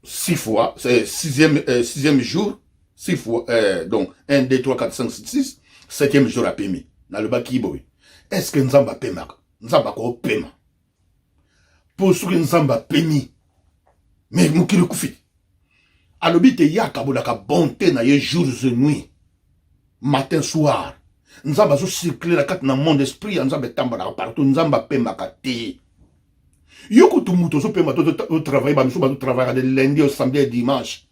[SPEAKER 2] 6 fois, c'est sixième jour, 6 fois, donc 1, 2, 3, 4, 5, 6, 7e jour à Pemi. Dans le bas qui boy. Est-ce que Nzamba Pema? Nzamba ko Pema. Pour ce que Nzamba Pemi. Mais Moukile Koufi. Alobite ya kabulaka bonté na ye jours et nuits. Matin, soir. Nzamba zo circuler la carte dans le monde esprit. Nzamba tambala partout. Nzamba Pema kate. Yoko tout muto so pema to travailler ba miso ba travailler de lundi au samedi dimanche.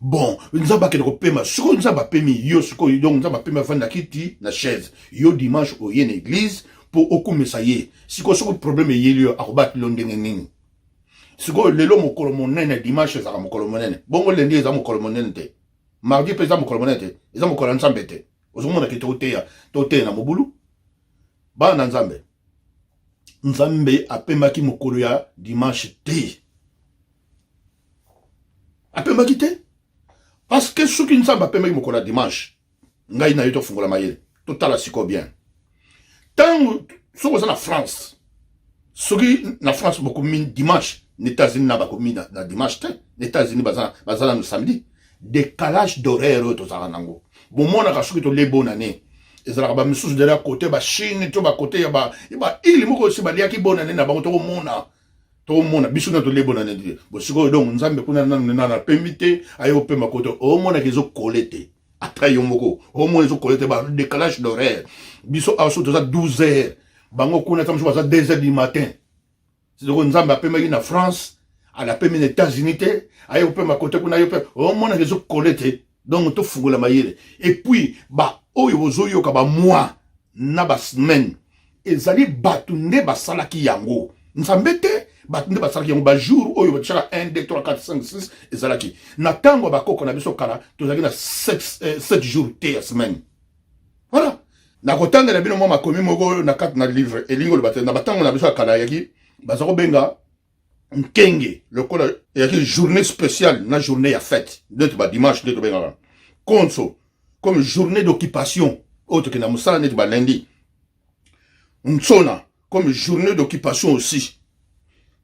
[SPEAKER 2] Bon, nzamba ke ko pema, siko nzamba pemi yo siko donc nzamba pema vanda kiti na chaise. Yo dimanche au yen église pour okumesa ye. Siko problème yelio akobat londenge nini. Siko lelo mokolo monene dimanche za mokolo monene. Bongo lundi za mokolo monene te. Mardi pesa mokolo monene te. Eza mokolo nzambe te. Ozomona ke to te na mobulu. Ba na nzambe. Nzambe apemaki mokolo ya dimanche te. Apemaki te. Parce que ceux qui ne savent pas apemaki mokolo ya dimanche, ngai na yo to fungola mayele. Totala siko bien. Tant soko za na France. Soki na France beaucoup min dimanche, les États-Unis na bako min na dimanche te. Les États-Unis bazana no samedi. Décalage d'horaire to za nango. Bon mona ka soki to le bonane. Ezalaka ba misusu de la côté ba Chine to ba côté ya ba ili moko si ba liaki bonane na ba to mona biso na to le bonane ndi bo siko donc nzambe kuna na permité ayo pema koto o mona kezo kolete atra yo moko o mona zo kolete ba décalage d'horaire biso aso to za 12 heures bango kuna tamso za 2 heures du matin c'est donc nzambe apema na France à la pema aux États-Unis te ayo pema koto kuna yo pe o mona kezo kolete donc to fungola mayele et puis ba oyo bozoyo ka ba mois na ba semaine ezali batu nde basalaki yango nzambe te batu nde basalaki yango ba jour oyo batchaka 1 2 3 4 5 6 ezalaki na tango bakoko na biso kala tozaki na 7 jours te ya semaine voilà na kotanga na bino mama komi moko na kat na livre elingo le baté na batango na biso kala yaki bazako benga nkenge le kola yaki journée spéciale na journée ya fête de ba dimanche de benga konso comme journée d'occupation, autre que na musala net ba lundi. Nsona, comme journée d'occupation aussi.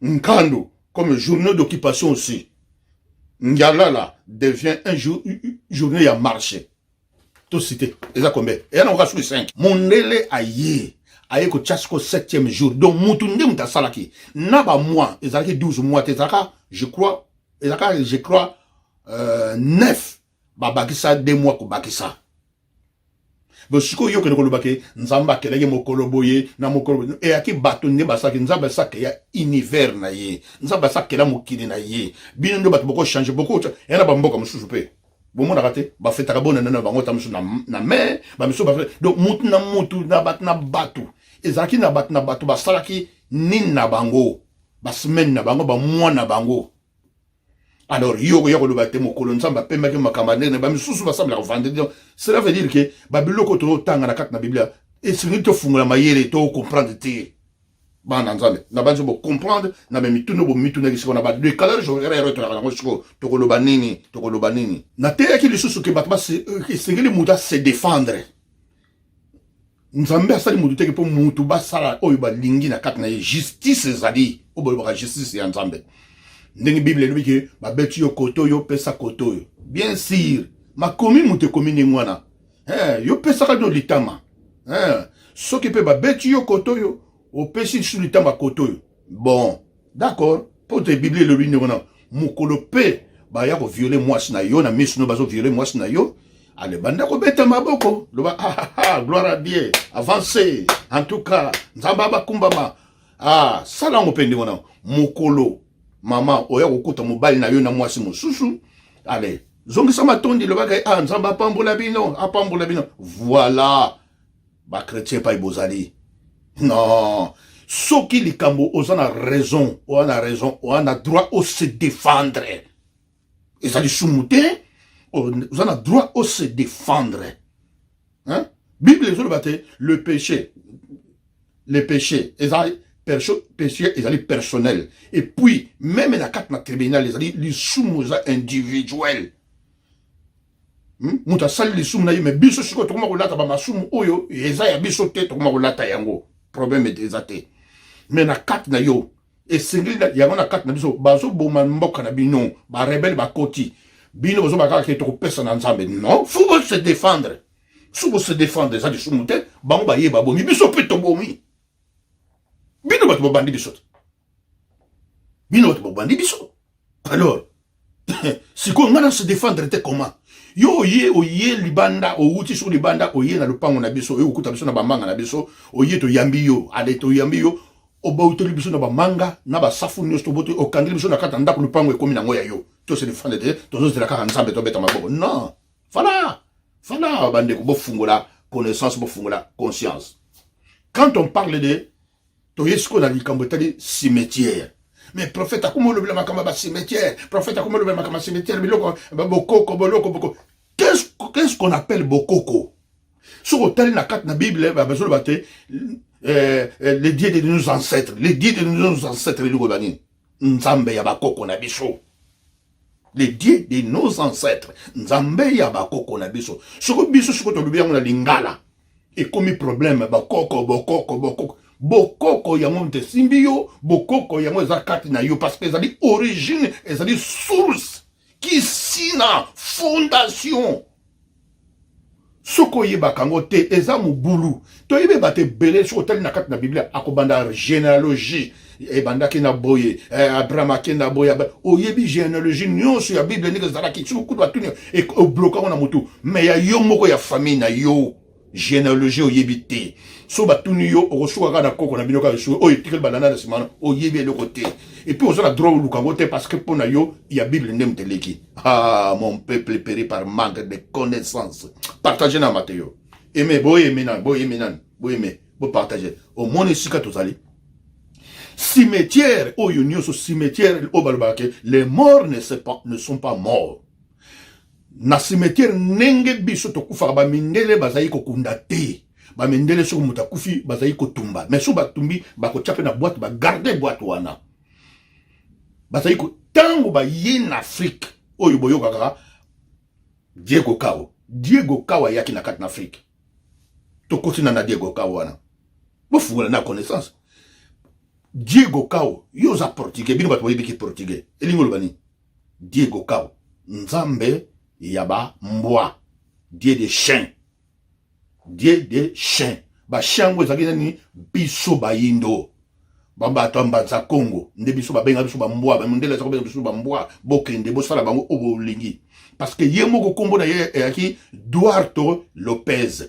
[SPEAKER 2] Nkando, comme journée d'occupation aussi. Ngalala devient journée à marché. Tout cité. Et ça combien? Et là, on va sur 5. Mondele aye. Aye ko tchasko 7e jour. Donc, moutunde mouta salaki. Naba mois. Et ça 12 mois. Et ça, je crois, 9. Babakisa 2 mois ko bakisa. Bo siko yo ke ko lobake nzamba kelenge mokolo boye na mokolo e aki bato ne basaki nzamba sake ya univers na ye. Nzamba sake la mokili na ye. Bino ndo bato boko changer beaucoup e na bamboka mususu pe. Bo mona raté ba fetaka bona na bango tamusu na mer ba miso ba donc mutu na batu. Ezaki na batu basalaki nini na bango. Ba semaine na bango ba mois na bango. Alors, yo le bâtiment mon colon samba pemaki makamane ne ba misusu ba samba la vendre. Cela veut dire que babiloko to tanga na kat na Biblia et si nous te fungola mayele to comprendre te. Ba na nzambe na banzo bo comprendre na be mituno bo mituna kisiko na ba de calage horaire to la ngosiko to ko lobanini na te yaki lisusu ke batba se ngeli muta se défendre. Nzambe asali mutu te ke po mutu ba sala oyo ba lingi na kat na justice zali o bo ba justice ya nzambe. Ndenge Bible lui que ba beti yo koto yo pesa koto yo. Bien sûr, ma komi mute komi ni mwana. yo pesaka no litama soki pe babeti yo koto yo opesi su litama koto yo bon d'accord po te Bible le bino na mukolo pe ba ya ko violer mwasi na yo na misu no bazo violer mwasi na yo ale banda ko beta maboko loba gloire à Dieu avancez en tout cas nzamba ba kumbama sala ngo pende ngona mukolo mama oya kokuta mobali na yo na mwasi mosusu ale zongisa matondi lobaka nzamba apambola bino voilà ba chrétien pa ibozali non soki likambo ozana raison on a droit au se défendre ezali sumute ozana droit au se défendre hein Bible ezolobate le péché ezali péché ezali personnel et puis même na carte na tribunal ezali lisumu za individuel muta sali lisumu na ye mais biso siko tokoma kolata ba masumu oyo eza ya biso te tokoma kolata yango problème eza te mais na carte na yo esengeli yango na carte na biso bazo boma mboka na bino ba rebelle ba koti bino bazo bakaka ke tokopesa na nzambe non faut se défendre se défendre eza lisumu te bango baye babomi biso pe tobomi bino bato bobandi biso alors siko ngana se défendre te comment yo oye libanda outi sur libanda oye na lupango na biso oye okuta biso na bamanga na biso oye to yambi yo ale to yambi yo obauteli biso na bamanga na basafu nyonso toboto okangeli biso na kata ndako lupango ekomi nango ya yo to se défendre te tozozela kaka nzambe tobeta maboko non voilà bandeko bofungola connaissance bofungola conscience quand on parle de toyesko na likambo tali cimetière mais prophète akomo lobela makamba ba cimetière prophète akomo lobela makamba cimetière biloko bokoko qu'est-ce qu'on appelle bokoko sur hôtel na carte na Bible ba besoin baté les dieux de nos ancêtres les bani nzambe ya bakoko na biso les dieux de nos ancêtres nzambe ya bakoko na biso soko biso soko to lobela na lingala et comme problème bokoko yango te simbio bokoko yango eza kati na yo parce que ezali origine ezali source kisina fondation soko yebaka ngo te eza mobulu toyebeba te bele soko tali na kati na Biblia akobanda généalogie ebandaki na boye Abraham akenda boye oyebi généalogie nyonso ya Bible ndenge ezalaki soko kutu atuni oblokaka na motu mais ya yo moko ya famille na yo généalogie oyebi te so batuni yo okosuka na koko na bino ka so oyo tikeli balana na simana oyebi eloko te et puis osala droit lukango te parce que pona yo ya Bible ndem teleki mon peuple périt par manque de connaissances partagez na Matthieu aimez boye partager au monde sika tozali cimetière oyo nyonso cimetière obalobake les morts ne sont pas morts na cimetière nenge biso tokufaka bamindele bazali kokunda te bamindele soko muta kufi bazali kotumba mais so batumbi bakotiape na boîte bagarde boîte wana bazali ko tango baye na Afrique oyo boyokaka Diego Kawa yaki na kati na Afrique tokotina na Diego Kawa wana bofungola na connaissance Diego Kawa yo za portugais bino bato boyebiki portugais elingo lobani Diego Kawa nzambe yaba mbwa dieu des chiens ba shango ezakina ni biso bayindo bamba mbanza Congo nde biso babenga biso bambwa bamundela za kobenga biso bambwa bokende bosala bango obolingi parce que ye moko kombo na ye yaki Duarte Lopez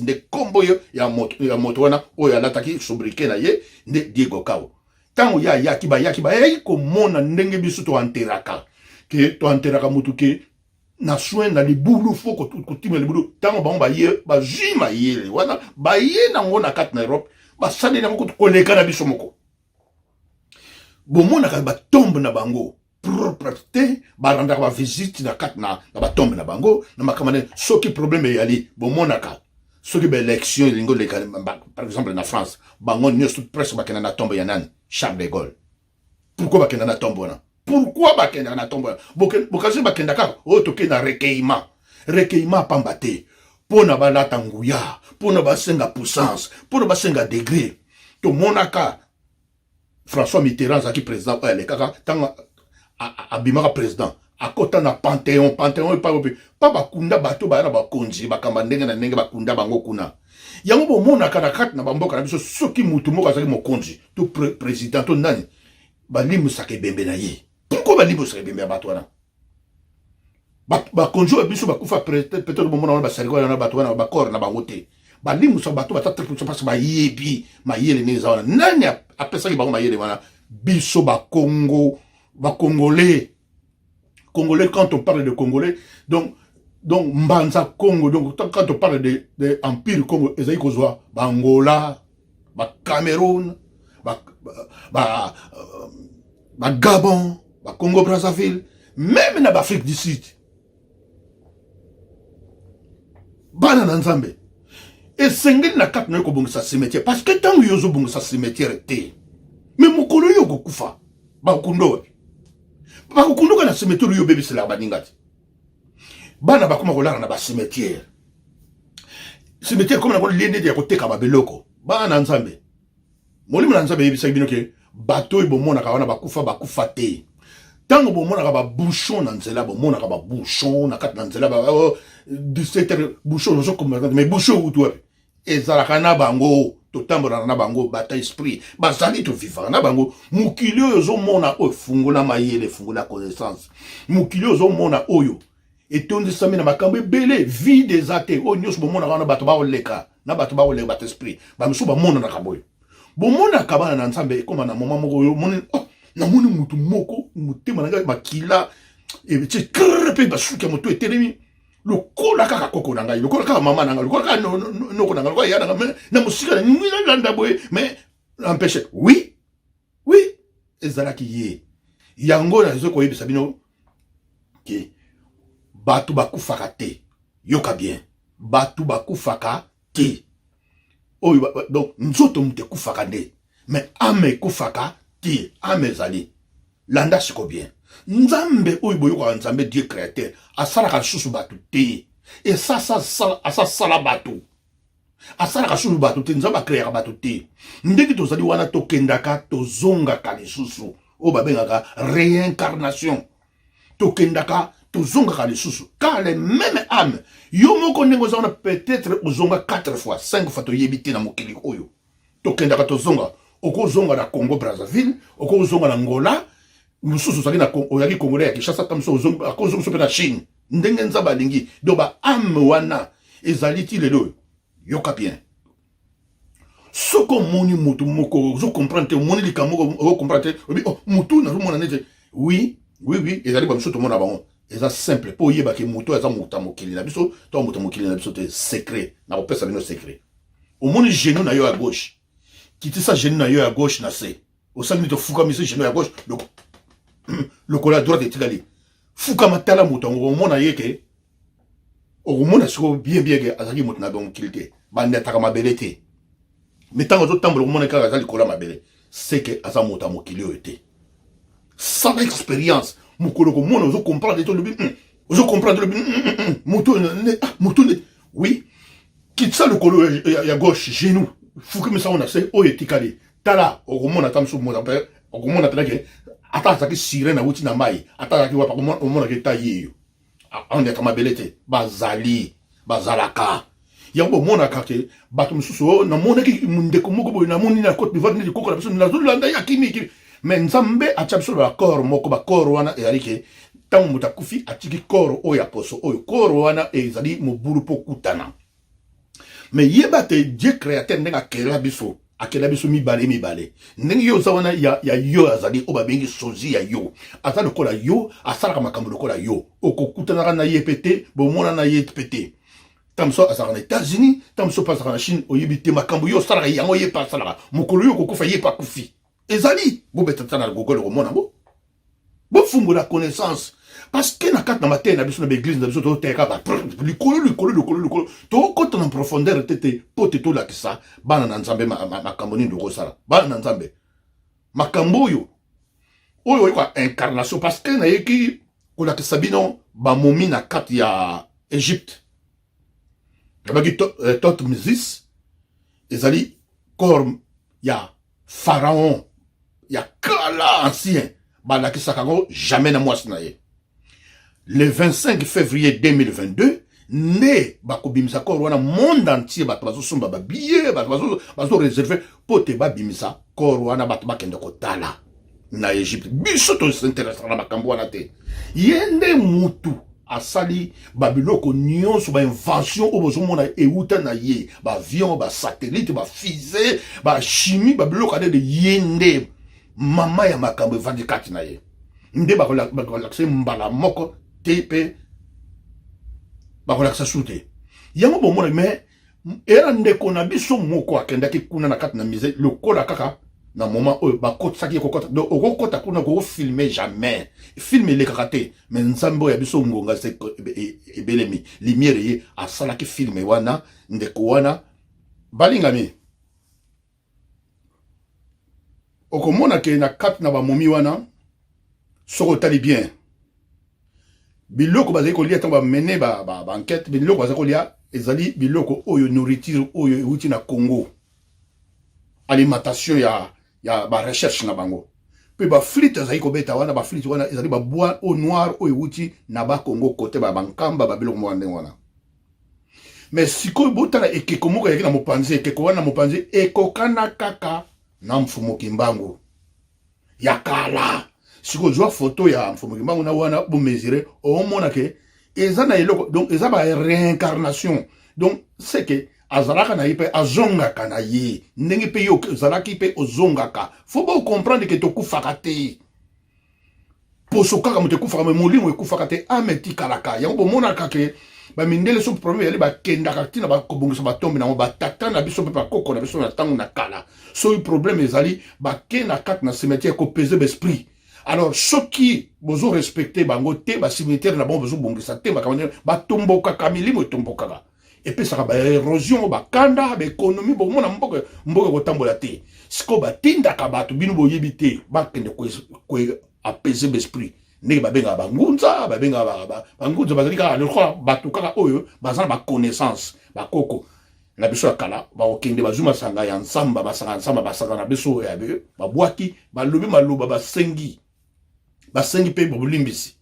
[SPEAKER 2] nde kombo yo ya moto wana oyo alataki sobriquet na ye nde Diego Kawa tango yaki ba komona ndenge biso to anteraka ke to anteraka mutu ke na soin na libulu foko kutima libulu tango bango ba jima yele wana ba ye nango na kati na Europe ba sali na moko koleka na biso moko bomona ka ba tombe na bango propreté ba randa ba visite na kati na ba tombe na bango na makamane soki problème yali bomona ka soki ba élection lingo le par exemple na France bango nyos toute presse ba na tombe ya nani Charles de Gaulle pourquoi ba na tombe wana pourquoi bakenda na tombe bokazi bakenda kaka o toke na recueillement pamba te pona balata nguya pona basenga puissance pona basenga degré to monaka François Mitterrand zaki président ale kaka tanga abimaka président akota na Panthéon pa bakunda bato ba na bakonzi bakamba ndenge na ndenge bakunda bango kuna yango bomona kana kat na bamboka na biso soki mutu moko azali mokonzi to président to nani balimusaka ebembe na ye pourquoi balimusaka ebembe ya bato wana bakonzi oyo biso bakufa peut-être bomona wana basariko wana bato wana bakore na bango te balimusaka bato batatrepuse parce bayebi mayele nini eza wana nani apesaki bango mayele wana biso Congolais, quand on parle de Congolais, donc Mbanza Congo, donc quand on parle de Empire Congo, Ezaï Kozwa, Angola, Cameroun, Gabon, Congo Brazzaville, même dans l'Afrique du Sud. Bana Nzambe. Et Sengel na kat na ko bongo sa cimetière parce que tant yozo bongo sa cimetière té. Mais mokolo yo ko kufa. Ba kundo. Bakukundu kana cimetière yo bébé sela baningati. Bana bakoma kolala na ba cimetière. Cimetière comme na ko liende ya koteka ba beloko. Bana Nzambe. Molimo na Nzambe yebisa bino ke bato bomona ka wana bakufa te. Tango bomona ka ba bouchon na nzela bomona ka ba bouchon na kat na nzela ba 17 bouchon zo comme mais bouchon ou toi. Ezala kana bango totambola na bango bata esprit bazali to vivre na bango mukili oyo zo mona o fungola mayele fungola connaissance mukili oyo zo mona oyo etondi sami na makambo ebele vie des athées o nyos bomona kana bato ba oleka na bato ba oleka bata esprit ba musu ba mona na kaboyo bomona kabana na Nzambe koma na moma moko yo moni na moni mutu moko mutema na makila e ti krepe ba suka moto etelemi lokola kaka koko na ngai lokola kaka mama na ngai lokola kaka noko na ngai lokola yana na musika na mwina landa boye mais empêche oui ezalaki ye yango na zo ko yebisa bino ke batu bakufaka te yoka bien batu bakufaka te oyo donc nzoto mute kufaka nde mais ame kufaka te ame zali landa siko bien Nzambe oyo boyoka Nzambe Dieu créateur asalaka susu batu te et ça sala batu asalaka susu batu te Nzambe créera batu te ndeki tozali wana tokendaka tozongaka lisusu o babengaka réincarnation tokendaka tozongaka lisusu car les mêmes âmes yo moko ndenge ozana peut-être ozonga 4 fois 5 fois toyebi te na mokili oyo tokendaka tozonga okozonga na Congo Brazzaville okozonga na Angola mususu zali na oyaki Congolais ya Kinshasa tamso ozonga akozonga sope na Chine ndenge Nzambe alingi do ba âme wana ezali ti lelo yoka bien soko moni mutu moko zo comprendre moni likambo o comprendre oh mutu na mona nete oui ezali ba musutu mona bango eza simple po yeba ke mutu eza muta mokili na biso to muta mokili na biso te secret na kopesa bino secret o moni genou na yo à gauche kitisa genou na yo à gauche na se o sali to fuka miso genou à gauche donc le cola droite etikali fuka matala mutu ngo mona yeke o mona siko bien ke azali mutu na donc kilité bande ataka mabele te mais tant que tambo mona ka azali kola mabele c'est que asa mutu mokili ote sans expérience mukolo ko mona ozo comprendre to lobi ozo comprendre lobi mutu oui kitsa le colo ya gauche genou fuka misa on a se o etikali tala o mona tamso mona pe o mona tala ke atazaki sirena wuti na mai atazaki wapa komona ke tayeyo on est comme belete bazalaka yango mona kake bato mususu na mona ki mundeko moko boy na moni na Côte d'Ivoire ni koko la biso na Zolanda ya kiniki mais Nzambe atchapso ba corps moko ba corps wana e alike tangu mutakufi atiki corps oya poso oyo corps wana ezali mobulu pokutana mais yebate Dieu créateur ndenga kela biso akela biso mibale ndenge yo zawana ya yo azali o babengi sozi ya yo azali kola yo asala makambo lokola yo okokutana na yepete bomona na yepete tamso asala na États-Unis tamso pasaka na Chine oyebite makambo yo sala yango yepa sala mokolo yo kokufa yepa kufi ezali bo betatana gogolo komona bo fungo la connaissance parce que na kat na matin na biso na église na biso to teka ba likolo to kota na profondeur tete pote to la kisa bana na Nzambe makambo ni ndoko sala bana na Nzambe makambo oyo kwa incarnation parce que na yeki ko la kisa bino ba momi na kat ya Égypte abaki Thotmès ezali corps ya pharaon ya kala ancien ba la kisa kango jamais na mwasi na ye le 25 février 2022 nde bakobimisa corps wana monde entier bato bazosomba babillet bato bazoreserve mpo te babimisa corps wana bato bakende kotala na Egypte. Biso tosinteresa na makambo wana te. Ye nde mutu asali babiloko nyonso bainvention oyo bozomona euta na ye baavion basatellite bafusée bachimie babiloko ade de ye nde mama ya makambo evandi kati na ye nde bakolakisa mbala moko te mpe bakolakisa su te yango bomona me era ndeko na biso moko akendaki kuna na kati na mise lokola kaka na moment oyo bakotisaki kokota donc okokota kuna kokofilme jamais film elekaka te me nzambe oyo ya biso ngonga se ebelemi lumière ye asalaki filme wana ndeko wana balingami okomona ke na kati na bamomi wana soko otali bien biloko bazali kolia ntango bamene baenquête biloko bazali kolia ezali biloko oyo nourriture oyo euti na Congo alimentation ya recherche na bango pe flite ezali kobeta wana flite wana ezali bois au noir oyo euti na Congo kote bankamba babiloko moko ndenge wana mais sikoyo botala ekeko moko yaki na mopanzi ekeko wana mopanzi ekokana kaka na mfumoki mbangu ya kala sikoyo zwa photo ya mfumoki mbangu na wana bomesure omona ke eza na eloko donc eza ba réincarnation donc c'est que azalaka na ye mpe azongaka na ye ndenge mpe yo ozalaki mpe ozongaka fo bocomprendre ke tokufaka te poso kaka moto ekufaka me molimo ekufaka te ame tikalaka yango bomonaka ke bamindele so problème yali bakendaka ntina bakobongisa batombe nango batata na biso mpe bakoko na biso na ntango na kala soki problème ezali bakenda kati na cimetière kopese baesprit alors soki bozo respecte bango te bacimetière na bango bozobongisa te batombokaka milimo etombokaka epesaka baérosion bakanda baéconomie bomona mboka kotambola te siko batindaka bato bino boyebi te bakende apaiser l'esprit ndenge babengaka bangunza bangunza bazali kaka lokwa bato kaka oyo baza na baconnaissance bakoko na biso ya kala bakokende bazwi masanga ya nsamba basanga na biso oyo yabe babwaki balobi maloba basengi mpe bolimbisi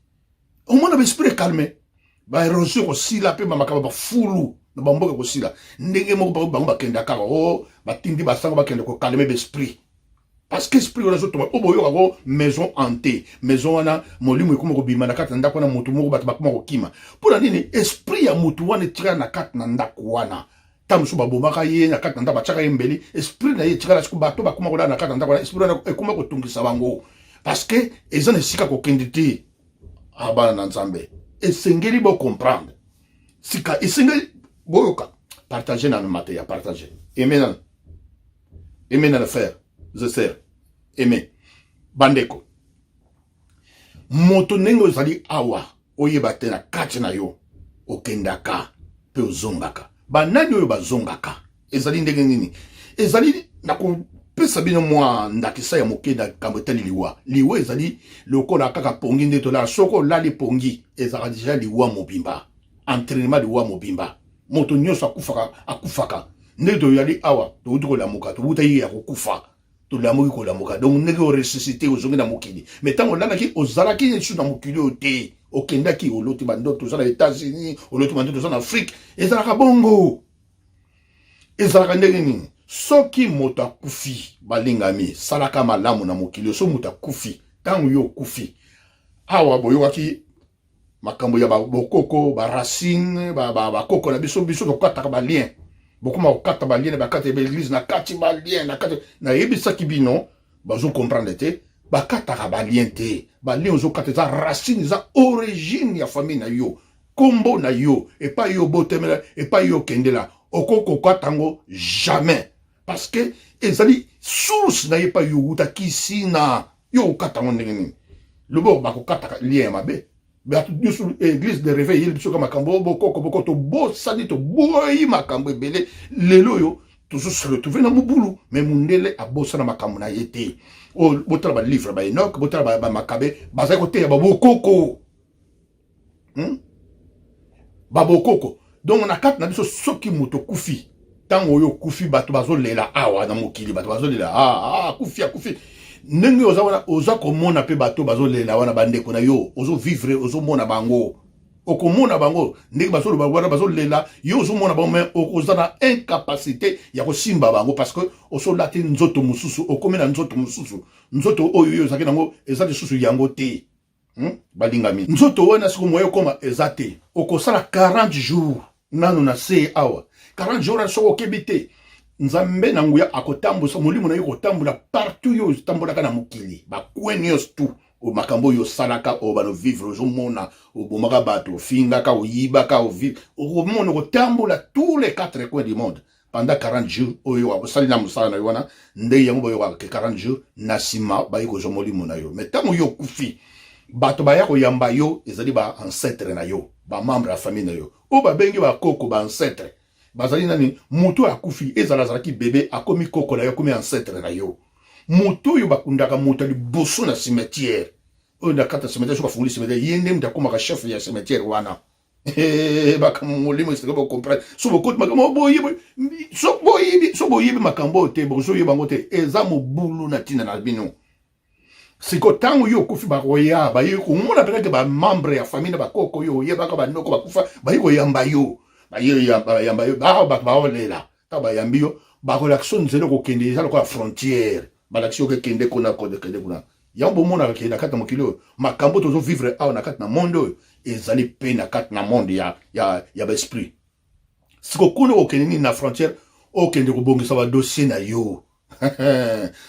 [SPEAKER 2] omona baesprit calme baérosion kosila mpe mamakaba bafulu na bamboka kosila ndenge moko bango bakenda kaka batindi basango bakende kokalme baesprit parce que esprit wana zotoma oboyoka ko maison hantée maison wana molimo ekoma kobima na kati na ndako wana motu moko bato bakoma kokima mpona nini esprit ya motu wana etikala na kati na ndako wana ntango mosusu babomaka ye na kati na ndako batiaka ye mbeli esprit na ye etikala siko bato bakoma kolala na kati na ndako wana esprit wana ekoma kotungisa bango parce que eza na esika kokende te abana na nzambe esengeli bocomprendre sika esengeli boyoka partager na mate ya partager aimer na le faire je sais aimer bandeko moto ndenge ozali awa oyeba te na kati na yo okendaka mpe ozongaka banani oyo bazongaka ezali ndenge nini ezali na kopesa bino mwa ndakisa ya moke na kambo etali liwa ezali lokola kaka pongi nde tolala soko olali pongi ezalaka deja liwa mobimba entraînement liwa mobimba moto nyonso akufaka ndenge toyali awa touti kolamuka tobuta ye ya kokufa tolamuki kolamuka donc ndenge oresuscité ozongi na mokili mais ntango olalaki ozalaki esu na mokili oyo te okendaki oloti bandoto oza na États-Unis oloti bandoto oza na Afrique ezalaka bongo ezalaka ndenge nini soki moto akufi balingami salaka malamu na mokili so moto akufi ntango yo okufi awa boyokaki makambo ya bokoko baracine bakoko na biso tokataka balien bokoma kokata balien bakata l'église na kati balien na kati na yebisaki bino bazo comprendre te bakataka balien te balien ozokata eza racine eza origine ya famille na yo kombo na yo epai yo botemela epai yo kendela okokokata ngo jamais parce que ezali source na epai yo utakisi na yo okata ngo ndenge nini lobo bakokataka lien ya mabe église de réveil il biso makambo boko to bosani to boyi makambo ebele lelo yo toujours se retrouver na mobulu mais mundele abosana makambo na yete o botala ba livre ba Enoch botala ba Makabe bazai kote ya babokoko babokoko donc na kati na biso soki moto kufi tango yo kufi bato bazolela awa na mokili bato bazolela kufi ndenge oza komona pe bato bazolela wana bandeko na yo ozo vivre ozo mona bango okomona bango ndenge bazolela yo ozo mona bango mais oza na incapacité ya kosimba bango parce que osolati nzoto mususu okomena nzoto mususu nzoto oyo yo ezaki nango eza lisusu yango te balingami nzoto wana siko moyo koma eza te okosala 40 jours nano na se awa 40 jours soko okebite nzambe na nguya akotambusa molimo na yo kotambola partout yo tambolaka na mokili bakweni yo tout o makambo yo salaka o bano vivre ozomona obomaka bato ofingaka oyibaka omona kotambola tous les 4 coins du monde pendant 40 jours oyo akosali na mosala na yo wana nde yango boyo ke 40 jours na sima bayi kozwa molimo na yo mais ntango yo kufi bato baya koyamba yo ezali ba ancêtre na yo ba membre ya famille na yo o babengi bakoko ba ancêtre bazali nani mutu akufi ezalazalaki bebe akomi koko na yo akomi ancêtre na yo mutu yo bakundaka mutu liboso na cimetière oyo na kata cimetière soka funguli cimetière yende mutu akomaka chef ya cimetière wana bakamolimo esika bocomprendre so bokoti makambo boyibi makambo te bozoyeba yango te eza mobulu na ntina na bino siko tango yo kufi bakoya bayi komona peut-être ba membre ya famille bakoko yo yebaka banoko bakufa bayi koyamba yo yamba yo baolela ta bayambi yo bakolakso nzelo kokende eza lokola frontière balakisi okende kuna yambo mona kakenda kati na mokili oyo makambo tozo vivre awa na kati na monde oyo ezali pe na kati na monde ya baesprit siko kuna okende nini na frontière okende kobongisa badossier na yo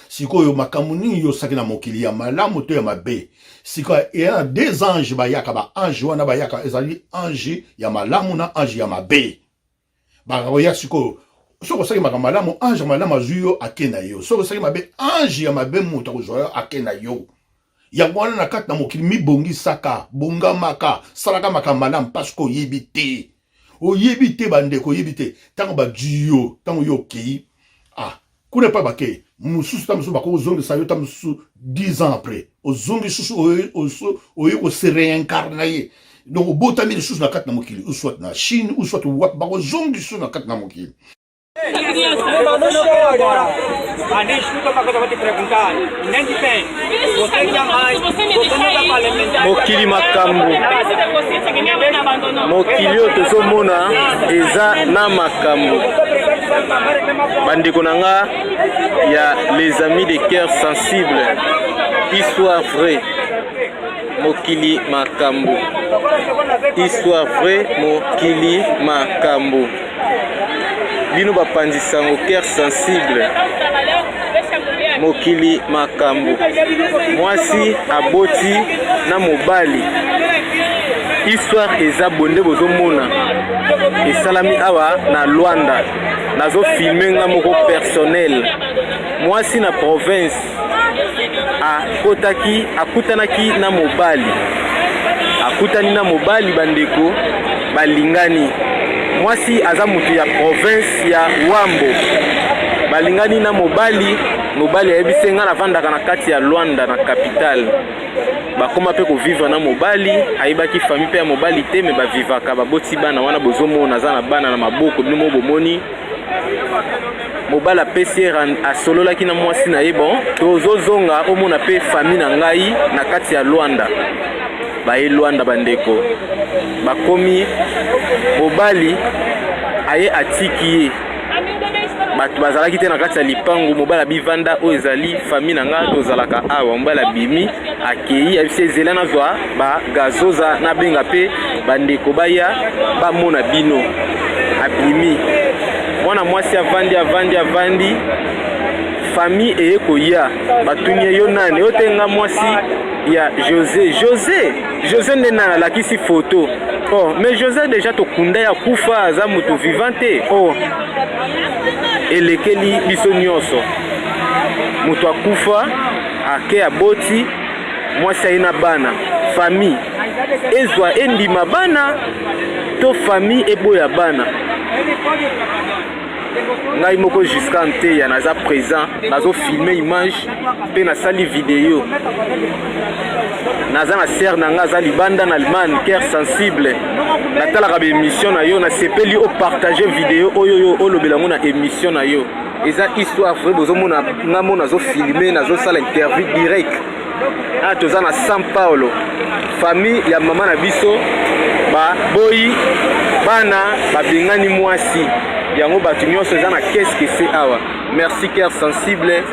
[SPEAKER 2] sikoyo makambo nini yo saki na mokili ya malamu to ya mabe siko ya des anges bayaka ba ange wana bayaka ezali ange ya malamu na ange ya mabe bakoya siko soko saki makambo malamu ange malamu azuyo akena yo soko saki mabe ange ya mabe mutu akozwa akena yo yango wana na kati na mokili mibongisaka bongamaka salaka makambo malamu parce que oyebi te bandeko oyebi te tango baduyo tango yo okei kuna pa bake mususu tamusu bako ozongisa yo tamusu 10 ans après ozongi susu oyo ko se réincarner donc obotami lisusu na kati na mokili ou soit na Chine ou soit wap bako zongi susu na kati na mokili
[SPEAKER 3] mokili makambo mokili oyo tozomona eza na makambo bandeko na nga ya les amis de cœur sensible histoire vraie mokili makambo histoire vraie mokili makambo bino bapanzisango cœur sensible mokili makambo mwasi aboti na mobali histoire eza bonde bozomona esalami awa na Luanda nazo filme nga moko personnel mwasi na province akutanaki na mobali akutani na mobali bandeko balingani mwasi aza mutu ya province ya Wambo balingani na mobali ayebise nga navandaka na kati ya Luanda na capitale bakoma pe kovivre na mobali ayebaki famille pe ya mobali te me bavivaka baboti bana wana bozomona aza na bana na maboko bino bomoni mobali apesi asololaki na mwasi na ye bon tozozonga omona pe famille na ngai na kati ya Luanda baye Luanda bandeko bakomi mobali aye atiki ye bato bazalaki te na kati ya lipangu mobali abivanda oyo ezali famille na nga tozalaka awa mobali abimi akei abisi ezela nazwa bagazoza nabenga pe bandeko baya bamona bino abimi mwana mwasi avandi famille eye koya batunye yo nani yo te nga mwasi ya José nde nana alakisi photo mais José déjà tokunda ya kufa aza mutu vivant te elekeli biso nyonso mutu akufa ake aboti mwasi aye na bana famille ezwa endima bana to famille eboya bana ngai moko jusqu'à nteya naza présent nazo filmer image pe nasali vidéo naza na sere na nga aza libanda na Allemagne cœur sensible natalaka ba émission na yo nasepeli o partager vidéo oyo yo olobela ngo na émission na yo eza histoire vrai bozomona ngamo nazo filmer nazo sala interview direct a toza na São Paulo famille ya mama na biso ba boyi bana babengani mwasi yango batu nyonso eza na qu'est-ce que c'est awa. Merci cœur sensible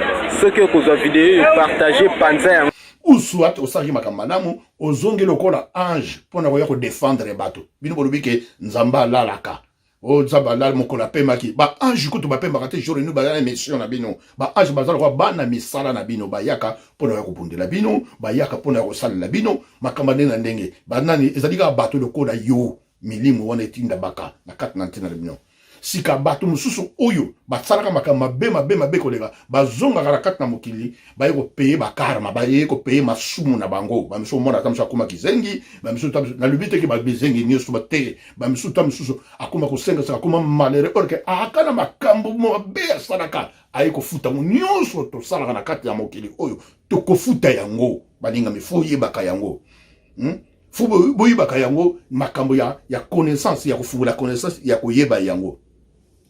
[SPEAKER 3] soki okozwa video partager panza yango
[SPEAKER 2] ou soit osaki makambo malamu ozongi lokola ange mpona koya kodefendre bato bino bolobi ke nzambe alalaka o nzambe alali mokolo apemaki baange kutu bapembaka te jour enu bazala émission na bino baange baza lokola bana misala na bino bayaka mpona koya kobundela bino bayaka mpona ya kosalela bino makambo ndenge na ndenge banani ezali kaka bato lokola yo milimo wana etinda baka na kati na ntina na bino sika bato mosusu oyo basalaka makambo mabe koleka bazongaka na kati na mokili baye kopeye bakarma baye kopeye masumu na bango bamisu omona ata mosusu akoma kizengi bamisu nalobi teke babizengi nyonso bate bamisu ta mosusu akoma kosengasaka akoma malere orke aka na makambo mabe asalaka aye kofuta ngo nyonso tosalaka na kati ya mokili oyo tokofuta yango baninga mifo yebaka yango fu boyebaka yango makambo ya connaissance ya kofungula connaissance ya koyeba yango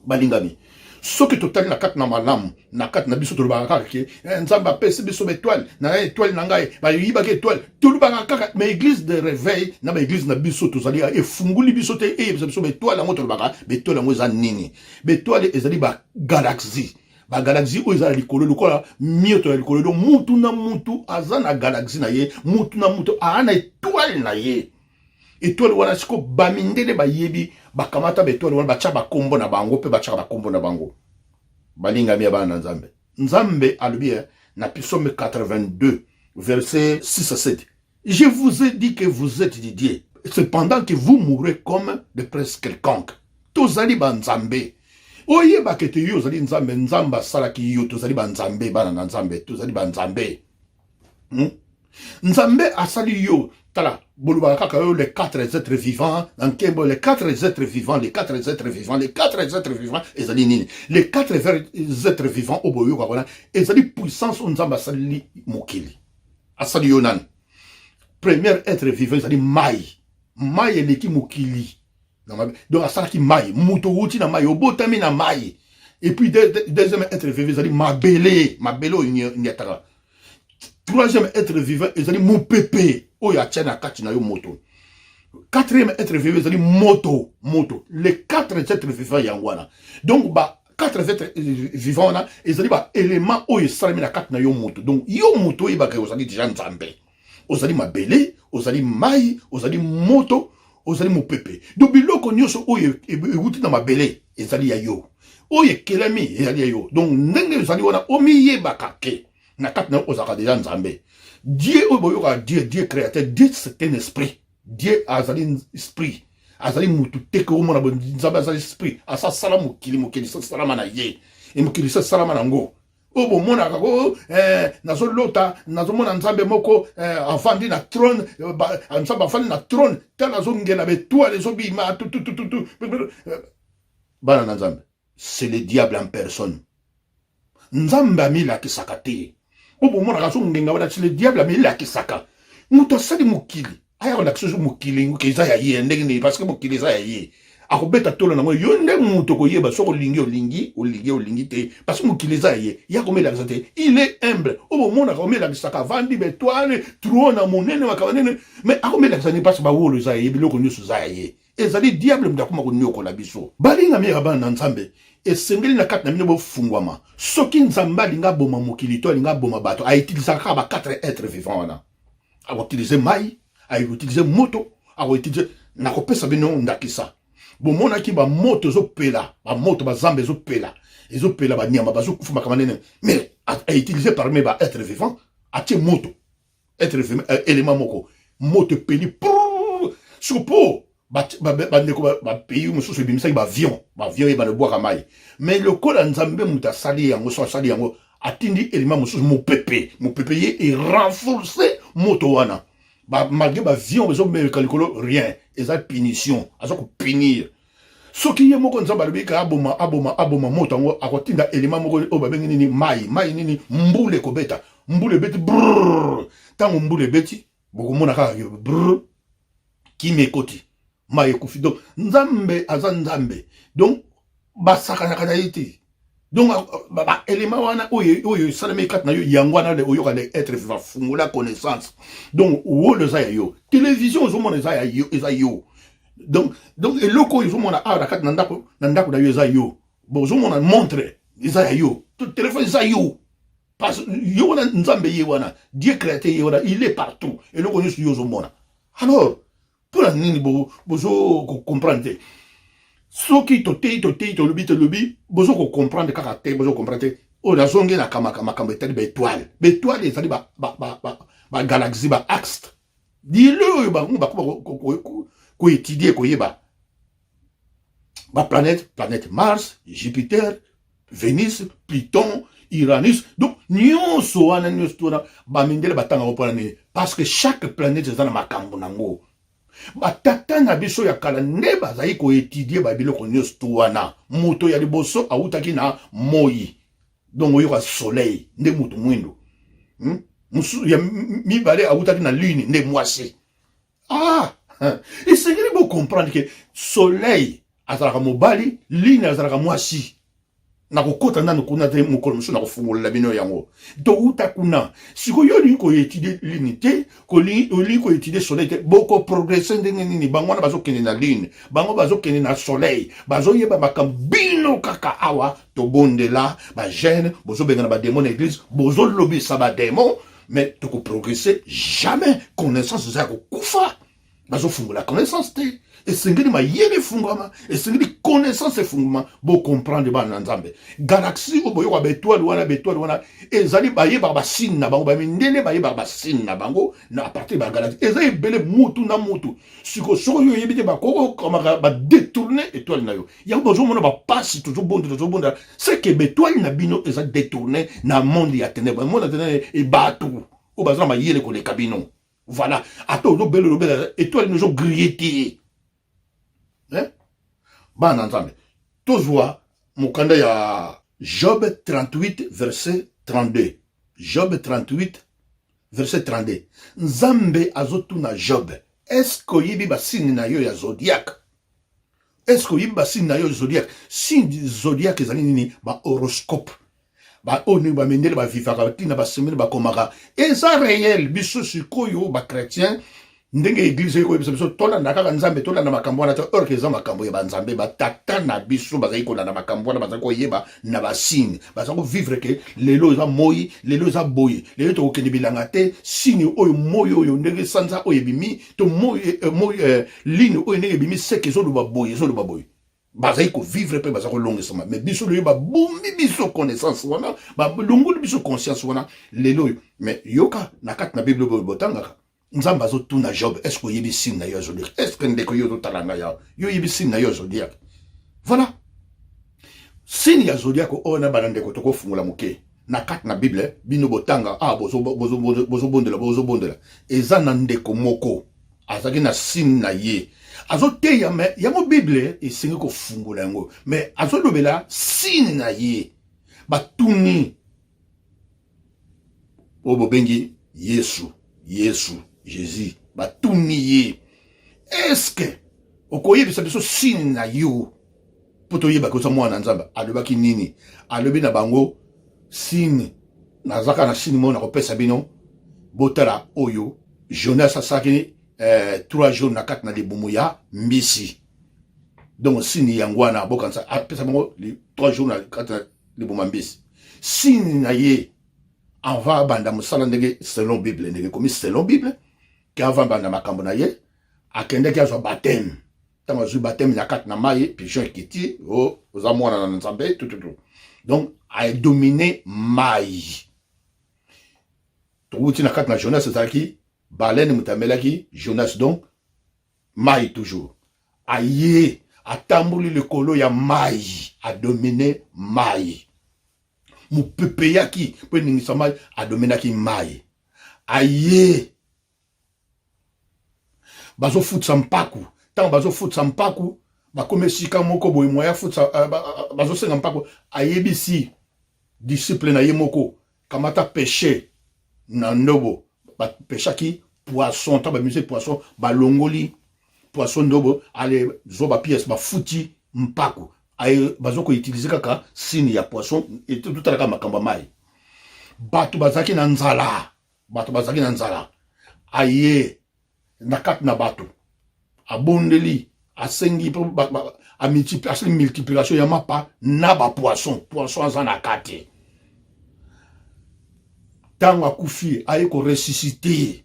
[SPEAKER 2] balingami soki totali na kati na malamu na kati na biso tolobaka kaka ke nzambe apesi biso baetoile na étoile na ngai bayibaka étoile tolobaka kaka ma église de réveil na baéglise na biso tozali efunguli biso te eyebisa biso baetoile yango tolobaka baetoile yango eza nini baetoile ezali bagalaxie bagalaxie oyo eza na likolo lokola mioto ya likolo do mutu na mutu aza na galaxie na ye mutu na mutu aa na étoile na ye étoile wana siko bamindele bayebi bakamata baétoile wana batya bakombo na bango mpe batyaka bakombo na bango balingami ya bana na nzambe nzambe alobi na psaume 82 verset 6 à 7 je vous ai dit que vous êtes des dieux cependant que vous mourrez comme de prince quelconque tozali banzambe oyebaka ete yo ozali nzambe nzambe asalaki yo tozali banzambe bana na nzambe tozali banzambe nzambe asali yo tala bolobaka kaka yo les 4 êtres vivants dans nkembo les 4 êtres vivants les 4 êtres vivants les 4 êtres vivants ezali nini les 4 êtres vivants oboyoka kona ezali puissance o nzambe asali mokili asali yo nani premier être vivant ezali mai eleki mokili donc asalaki mai muto wuti na mai obotami na mai et puis deuxième être vivant ezali mabele oyo nyataka troisième être vivant ezali mopepe oyo atia na kati na yo moto quatrième être vivant ezali moto les 4 êtres vivants yango wana donc 4 êtres vivants wana ezali élément oyo esalami na kati na yo moto donc yo moto oyebaka ozali déjà nzambe ozali mabele ozali mai ozali moto ozali mopepe donc biloko nyonso oyo ewuti na mabele ezali ya yo oyo ekelemi ezali ya yo donc ndenge ezali wana omiyebaka ke na kati na ozalaka déjà nzambe Dieu oyo boyoka Dieu créateur Dieu c'est un esprit Dieu azali esprit azali mutu teke omona bo nzambe azali esprit asasala mokili sasalama na ye e mokili sasalama na ngo o bomonaka ko nazolota nazomona nzambe moko afandi na trône nzambe afandi na trône tala azongela betoile ezobima tu bana na nzambe c'est le diable en personne nzambe amilakisaka te o bomonaka so ngenga wana c'est le diable amilakisaka mutu asali mokili aya kolakisa so mokili ngo eza ya ye ndenge nini parce que mokili eza ya ye akobeta tolo nango yo nde mutu koyeba soko olingi te parce que mokili eza ya ye ya komelakisa te il est humble o bomonaka omelakisaka vandi betoile trône na monene makaba nene mais akomelakisa ni parce bawolo eza ya ye biloko nyonso eza ya ye ezali diable mutu akoma konyokola biso balinga miyaka bana na nzambe esengeli na kati na bino bofungwama soki nzambe alinga boma mokili to alinga boma bato autilisaka kaka ba 4 êtres vivants wana akoutilize mai akoutilize moto akoutilize nakopesa bino ndakisa bomonaki bamoto ezopela bamoto bazambe ezopela banyama bazokufa makambo nene mais autilize parmi ba être vivant atie moto être vivant élément moko moto peli supo bandeko bapays mosusu ebimisaki bavion ebana bwaka mai mais lokola nzambe mutu asali yango so asali yango atindi élément mosusu mopepe ye erenforce moto wana malgré bavion bezomeka likolo rien eza punition aza kopinir soki ye moko nzambe alobika aboma moto yango akotinda élément moko oyo babengi nini mai nini mbula ekobeta mbula ebeti ntango mbula ebeti bokomona kaka kimi ekoti mai ekufi donc nzambe aza nzambe donc basakanaka na ye te Donc, élément wana oyo salame kat na yo yangwana le oyo kale être vivant fungula connaissance. Donc wo le za yo. Télévision zo mona za yo eza yo. Donc eloko zo mona a kat na ndako da yo za yo. Bon zo mona montre eza yo. Tout téléphone za yo. Parce yo wana nzambe ye wana Dieu créateur ye wana il est partout. Eloko ni yo zo mona. Alors pour la nini bozo comprendre. Soki tote lobi bozo ko comprendre kaka te bozo comprendre o la zonge na kama etali ba étoile ezali ba galaxie ba axe dilo ba ko étudier ko yeba ba planète Mars, Jupiter, Vénus, Pluton, Uranus. Donc nyonso wana ba mindele batanga opona ni parce que chaque planète ezana makambo nango. Batata na biso ya kala nde bazali ko étudier ba biloko nyonso to wana moto ya liboso awutaki na moi donc oyo ka soleil nde moto mwindo musu ya mibale awutaki na lune nde mwasi esengeli bo comprendre que soleil azalaka mobali lune azalaka mwasi na kokota nanu kuna te mokolo musu na kofungolela bino yango to uta kuna siko yo li ko étudier l'unité ko li ko étudier soleil te boko progresser ndenge nini bango na bazo kene na lune bango bazo kene na soleil bazo yeba makambino kaka awa to bondela ba jeune bozo benga na ba démon église bozo lobisa ba démon mais to ko progresser jamais connaissance za ko kufa bazo fungola connaissance te esengeli mayele fungama esengeli connaissance fungama bo comprendre ba nzambe galaxie oboyo kwa bétoile wana ezali bayeba ba signe na bango ba mindele bayeba ba signe na bango na à partir ba galaxie ezali bele mutu na mutu siko soko yo yebite ba ko komaka ba détourner étoile na yo ya bozo mona ba passe toujours bonde c'est que bétoile na bino ezali détourner na monde ya ténèbres monde ténèbres et batu o bazana mayele ko le kabino voilà ato do bele étoile nous ont grillé. Bana nzambe tozwa mukanda ya Job 38 verset 32. Job 38 verset 32. Nzambe azotuna Job, est-ce que yibi ba signe na yo ya zodiaque? Est-ce que yibi ba signe na yo zodiaque? Signe zodiaque ezali nini ba horoscope. Ba oni ba mendele ba vivaka tina ba semene ba komaka. Eza réel biso sikoyo ba chrétien ndenge église ko biso tola ndaka nzambe tola na makambo na to orke za makambo ya banzambe batata na biso bazali ko na makambo na bazali ko yeba na ba signe bazali ko vivre que lelo za moyi lelo za boyi lelo to ko bilanga te signe oyo moyi oyo ndenge sanza oyo bimi to moyi ligne oyo ndenge bimi seke zo ba boyi bazali ko vivre pe bazali ko longue sama mais biso le ba bumi biso connaissance wana ba longue biso conscience wana lelo mais yoka na kat na bible botanga nzamba zo tuna Job, est-ce que yebi signe na yo zodiaque? Est-ce que ndeko yo talanga ya yo yebi signe na yo zodiaque? Voilà. Signe ya zodiaque ona banandeko toko fungula muke. Na kat na Bible bino botanga bozo bondela. Eza na ndeko moko. Azaki na signe na ye. Azo te ya me ya mo Bible e singi ko fungula ngo. Mais azo lobela signe na ye. Batuni. Obo bengi Yesu. Jésus, batuniye. Est-ce que okoye bisa biso signe na yo poto yeba ko sa mwana nzamba alobaki nini alobi na bango signe na zaka na signe mona ko pesa bino botala oyo Jonas asaki 3 jours na 4 na libumu ya mbisi donc signe yangwana bokansa pesa bango 3 jours na 4 na libumu mbisi signe na ye avant banda musala ndenge selon Bible ndenge komi selon Bible avant banda makambo na ye akende ki azo baptême tama zu baptême ya kat na maye pigeon kiti oza mwana na nzambe tout donc a dominé mai to na kat na Jonas ezaki baleine mutamelaki Jonas donc mai toujours aye atambuli le kolo ya mai a dominé mai mupepe yaki po ningisa mai a dominé ki mai aye bazo futsa mpaku tant bazo futsa mpaku bakome sika moko boy moya futsa bazo senga mpaku ayebisi disciple na ye moko kamata péché na ndobo ba pêchaki poisson ta ba musée poisson ba longoli poisson ndobo ale zoba pièce ba futi mpaku ay bazoko utiliser kaka signe ya poisson et tout à la makamba mai bato bazaki na nzala aye nakat na bato abondeli asengi a multiplication ya mapa na ba poisson azana kate tango akufi aye ko ressusciter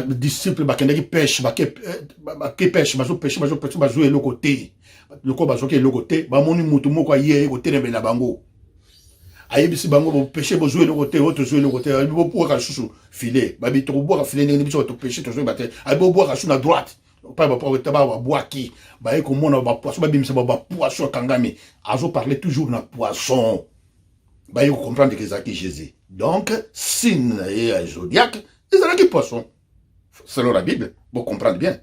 [SPEAKER 2] disciple bakendaki pêche pêche bazo eloko te loko bazoki eloko te bamoni mutu moko aye kotelemela bango ayebisi bango bopêche bozwa eloko te oyo tozwa eloko te bobwaka susu filet babi tokobwaka filet ndenge biso topêche tozoyeba te ayebobwaka susu na droite babwaki baye komona bapoisson babimisa bapoisson akangami azoparle toujours na poisson baye comprendre que ezalaki Jésus donc signe na ye ya zodiaque ezalaki poisson selon la Bible vous comprenez bien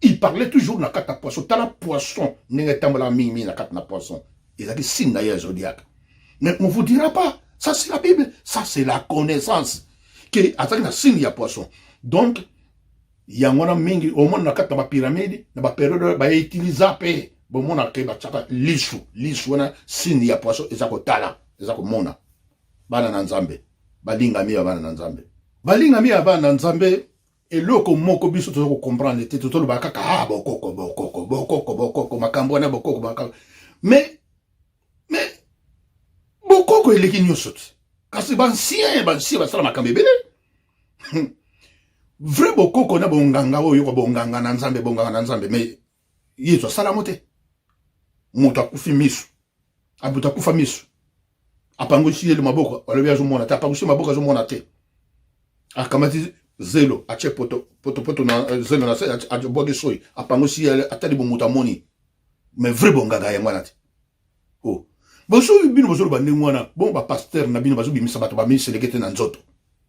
[SPEAKER 2] il parlait toujours na kata poisson tala poisson ndenge tambola mingi na kata na poisson ezalaki signe na ye ya zodiaque mais on vous dira pas ça c'est la Bible ça c'est la connaissance que azalaki na signe ya poisson donc yango na mingi au monde na kata ba pyramide na ba période ba utiliser pe bon mona ke ba chaka lisu na signe ya poisson ezako tala ezako mona bana na nzambe balingami ya bana na nzambe balingami ya bana na nzambe eloko moko biso tozo comprendre te totolo ba kaka bokoko makambo na bokoko makambo mais bokoko eleki nyonso te kasi bansien basala makambo ebele vrai bokoko na bonganga oyo ko bonganga na nzambe mais yezo asala mote moto akufi miso abuta kufa miso apangosi le maboko alobi azomona te apangosi maboko azomona te akamati zelo ache poto na zelo na se aboge soyi apangosi atali bomuta moni mais vrai bonganga ya mwana te oh boso bino bozo ba ndengwana bon ba pasteur na bino bazo bimisa bato ba miselekete na nzoto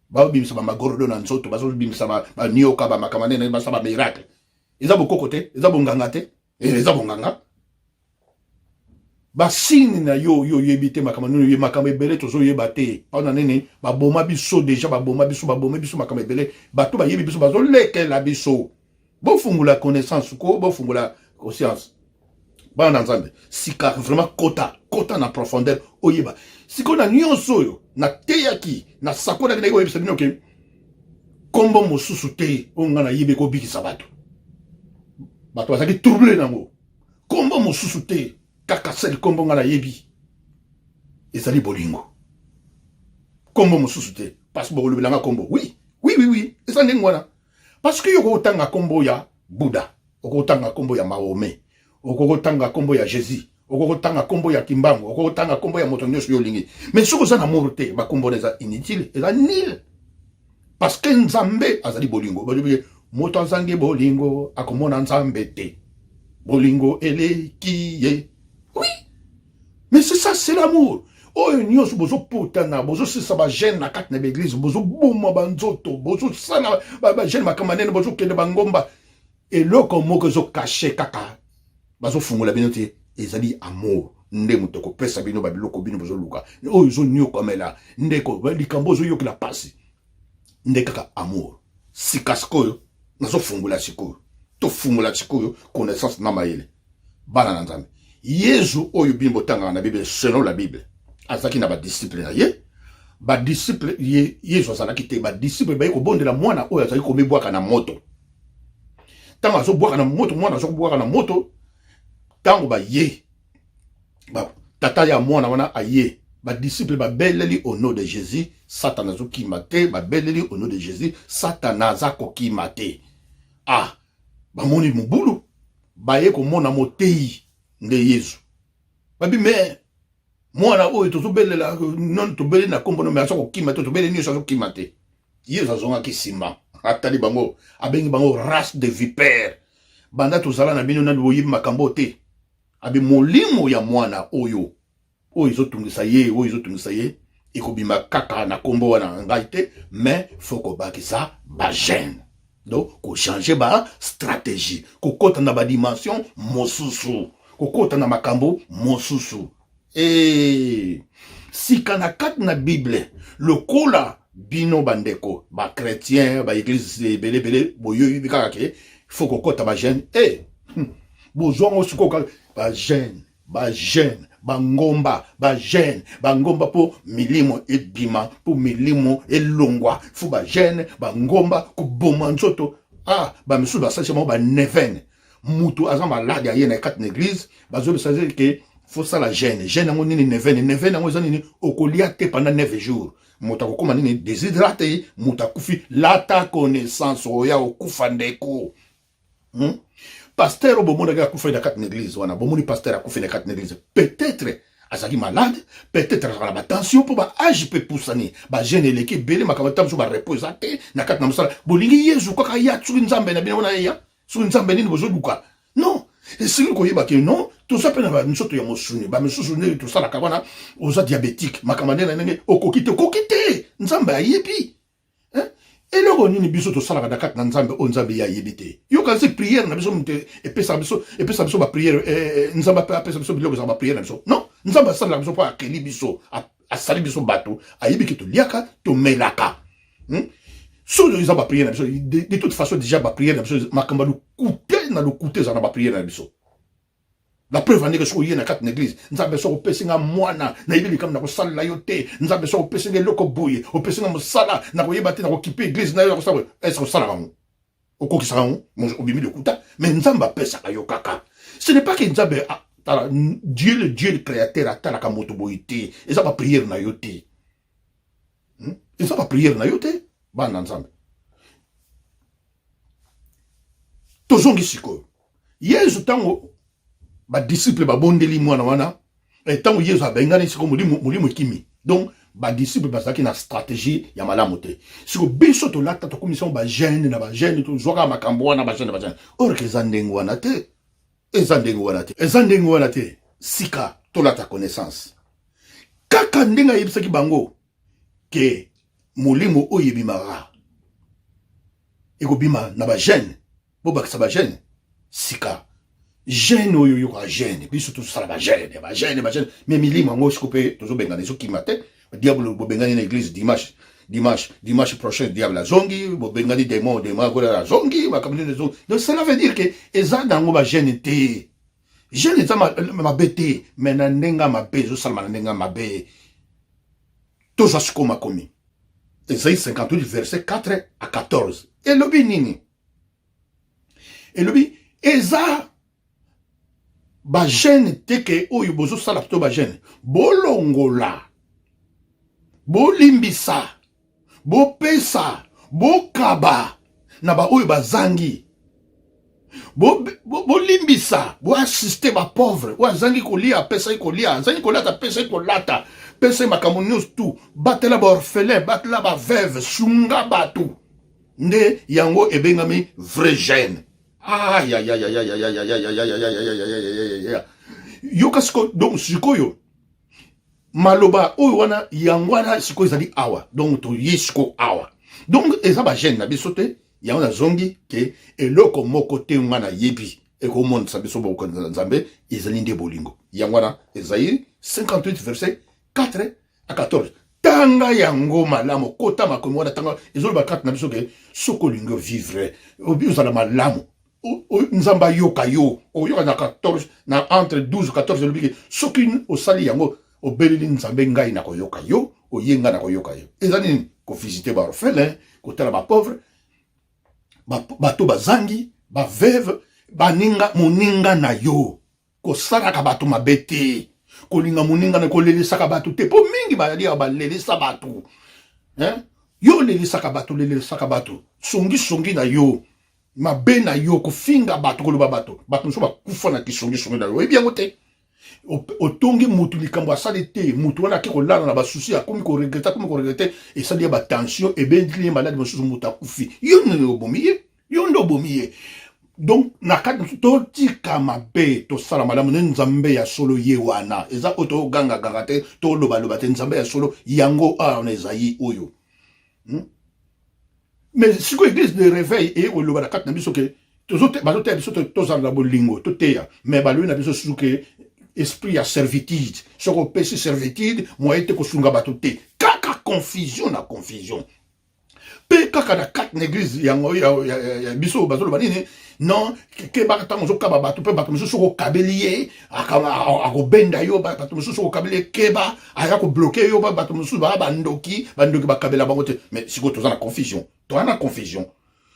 [SPEAKER 2] ba bimisa ba magorodo na nzoto bazo bimisa ba nioka ba makamane na ba saba miracle eza bokoko te eza bonganga te eza bonganga ba signe na yo yebite makamane yo makambe ebele tozo yeba te pona nene ba boma biso déjà ba boma biso makambe ebele bato ba yebi biso bazo lekela biso bo fungula connaissance ko bo fungula conscience bana nzambe sika vraiment kota na profondeur oyeba siko na nyonso oyo na teyaki na sakona na yebisa bino ke kombo mosusu te onga na yebe ko bikisa bato bazaki troublé nango kombo mosusu te kaka sel kombo nga na yebi ezali bolingo kombo mosusu te parce que bolobelanga kombo oui eza ndenge wana parce que yoko otanga kombo ya Bouddha okotanga kombo ya Mahomet okotanga kombo ya Jésus okotanga kombo ya Kimbangu okotanga kombo ya moto nyonso yo lingi mais soko za na moro te ba kombo eza inutile eza nil parce que nzambe azali bolingo balobi moto azangi bolingo akomona nzambe te bolingo elekiye oui mais c'est ça c'est l'amour oyo nyonso bozo potana bozo sisa ba jeune na kati na l'église bozo boma banzoto bozo sana ba jeune makamane bozo kende bangomba eloko moko zo caché kaka bazo fungula bino te ezali amour nde mutoko pesa bino babiloko bino bozo luka oyo zo nyo komela ndeko likambo zo yokila pasi nde kaka amour sikaskoyo nazo fungula sikoyo to fungula sikoyo connaissance na mayele bana na nzambe Yesu oyo bimbo tanga na Bible selon la Bible azaki na ba disciple na ye ba disciple Yesu azalaki te ba disciple ba ko bondela mwana oyo azali ko mibwaka na moto tango azo bwaka na moto mwana azo bwaka na moto tango ba ye ba tata ya mwana wana aye ba disciple ba beleli au nom de Jésus Satan azo kimate ba beleli au nom de Jésus Satan azako kimate ah ba moni mubulu ba ye ko mona motei nde Yesu babi me mwana oyo tozobelela non tobele na kombo no me azako kimate tobele ni azako kimate Yesu azonga kisima atali bango abengi bango race de vipère banda tozala na bino na boyibi makambo te abi molimo ya mwana oyo izotungisa ye ekobima kaka na kombo wana ngai te mais faut ko bakisa ba gêne donc ko changer ba stratégie ko kota na ba dimension mosusu ko kota na makambo mosusu sika na kat na Bible lokola bino bandeko ba chrétien ba église belé boyo bikaka ke faut ko kota ba gêne bozwango sikoka ba jeune bangomba ba jeune bangomba po milimo ebima po milimo elongwa fu ba jeune bangomba kuboma nzoto ba misu ba sachement ba neven mutu aza malade ya yena kat l'église bazo besazer que faut ça la jeune yango nini neven yango za nini okolia te pendant 9 jours muta kokoma nini déshydraté muta kufi lata connaissance oya okufa ndeko pasteur au moment de la coupe de la église, on a bon pasteur à couper la église. Peut-être à sa malade, peut-être à la tension pour ba âge peut pousser, ba gêner l'équipe belé ma kamata sur ba reposer na kat na musala. Bolingi yezu kwa ya sur nzambe na bina ya sur nzambe ni bozo buka. Non, et si vous voyez que non, tout ça peut n'avoir une sorte de mosuni, ba mosuni tout ça la kabana aux diabétiques, ma kamade na nenge okokite nzambe ayebi. Et le roni biso to sala dakat na nzambe o nzambe ya yebite yo kaze prière na biso mte epesa biso ba prière nzambe pa epesa biso biloko za ba prière na biso non nzambe sala biso pa akeli biso asali biso bato ayebiki to liaka to melaka so yo za ba prière na biso de toute façon déjà ba prière na biso makamba lu coûter za na ba prière na biso. La preuve en est que si vous avez une église, nous avons besoin de faire un moine, nous avons besoin de faire un yoté, nous avons besoin de faire un lokobouye, nous avons besoin de faire un nous avons besoin de l'église, est-ce que ça va? Au quoi que ça va? Au bimi de Kouta, mais nous avons besoin de faire ce n'est pas que nous avons Dieu le créateur a talaka motoboïté, et ça va prier na yoté. Et ça va prier na yoté, ban ensemble. Tozongi siko. Yesu tango ba disciple ba bondeli mwana wana et tant yesu abengani siko mulimo kimi donc ba disciple bazaki na stratégie ya malamu te siko biso to lata to commission ba jeune na ba jeune to zoka makambo wana ba jeune or que zandengo wana te ezandengo wana te sika to lata connaissance kaka ndenga yebisaki bango ke mulimo oyebimara eko bima na ba jeune bo bakisa ba jeune sika jeune oyo yo ka jeune biso to sala ba jeune mais milimo ngo scope to zo bengana so kimate diable bo bengani na église dimanche prochain diable la zongi bo bengani démon ko la zongi ba kamine de zongi donc cela veut dire que ezana ngo ba jeune te jeune ta ma bete mais na ndenga ma bezo sala na ndenga ma be to za skoma komi Ésaïe 58 verset 4 à 14 et lobi nini et lobi eza ba jeune teke oyo bozo sala to ba jeune bolongola bolimbisa bopesa bokaba na ba oyo bazangi bolimbisa bo assister ba pauvre wa zangi kolia pesa kolia zangi kolata pesa kolata pesa makambo news tout batela ba orphelin batela ba veuve sunga batu nde yango ebengami vrai jeune. Aïe, aïe, aïe, aïe, aïe, aïe, aïe, aïe, aïe, aïe, aïe, aïe, aïe, aïe, yokasko donc sikoyo maloba oyo wana yangwana sikoyo zali awa donc to yisiko awa donc eza ba jeune na bisote yango na zongi ke eloko moko te ngana yebi eko monde sa biso bo konza nzambe ezali nde bolingo yangwana Ésaïe 58 verset 4 à 14 tanga yango malamu kota makomi wana tanga ezolo ba 4 na biso ke soko lingo vivre obi uzala malamu nzamba yoka yo oyoka na 14 na entre 12 14 lobiki soki osali yango obeleli nzambe ngai na koyoka yo oyenga na koyoka yo ezani ko visiter ba orphelin ko tala ba pauvre bato bazangi ba veuve baninga moninga na yo ko sala ka bato mabete ko linga moninga na ko lelisa ka bato te po mingi ba dia ba lelisa bato yo lelisa ka bato songi na yo mabe na yo kofinga bato koloba bato nso bakufa na kisongi na yo ebi yango te otongi mutu likambo asali te mutu wana ake kolala na basusi akomi koregrete esali ya batension ebendili maladi mosusu mutu akufi yo nde obomi ye donc na kati totika mabe tosala malamu ne nzambe ya solo ye wana eza oyo togangaganga te tolobaloba te nzambe ya solo yango na Ezaïe oyo mais si ko église de réveil et au loba kat na biso ke tozote bazote biso tozala bolingo toteya mais baloyi na biso suke esprit ya servitude soko pesi servitude moyete ko sunga bato te kaka confusion na confusion Pe kaka na 4 église yango ya biso bazolo banini non ke ba tango zo kaba bato pe bato mususu ko kabelier ako benda yo bato mususu ko kabelier keba aya ko bloquer yo bato mususu ba bandoki ba kabela bango te mais siko to na confusion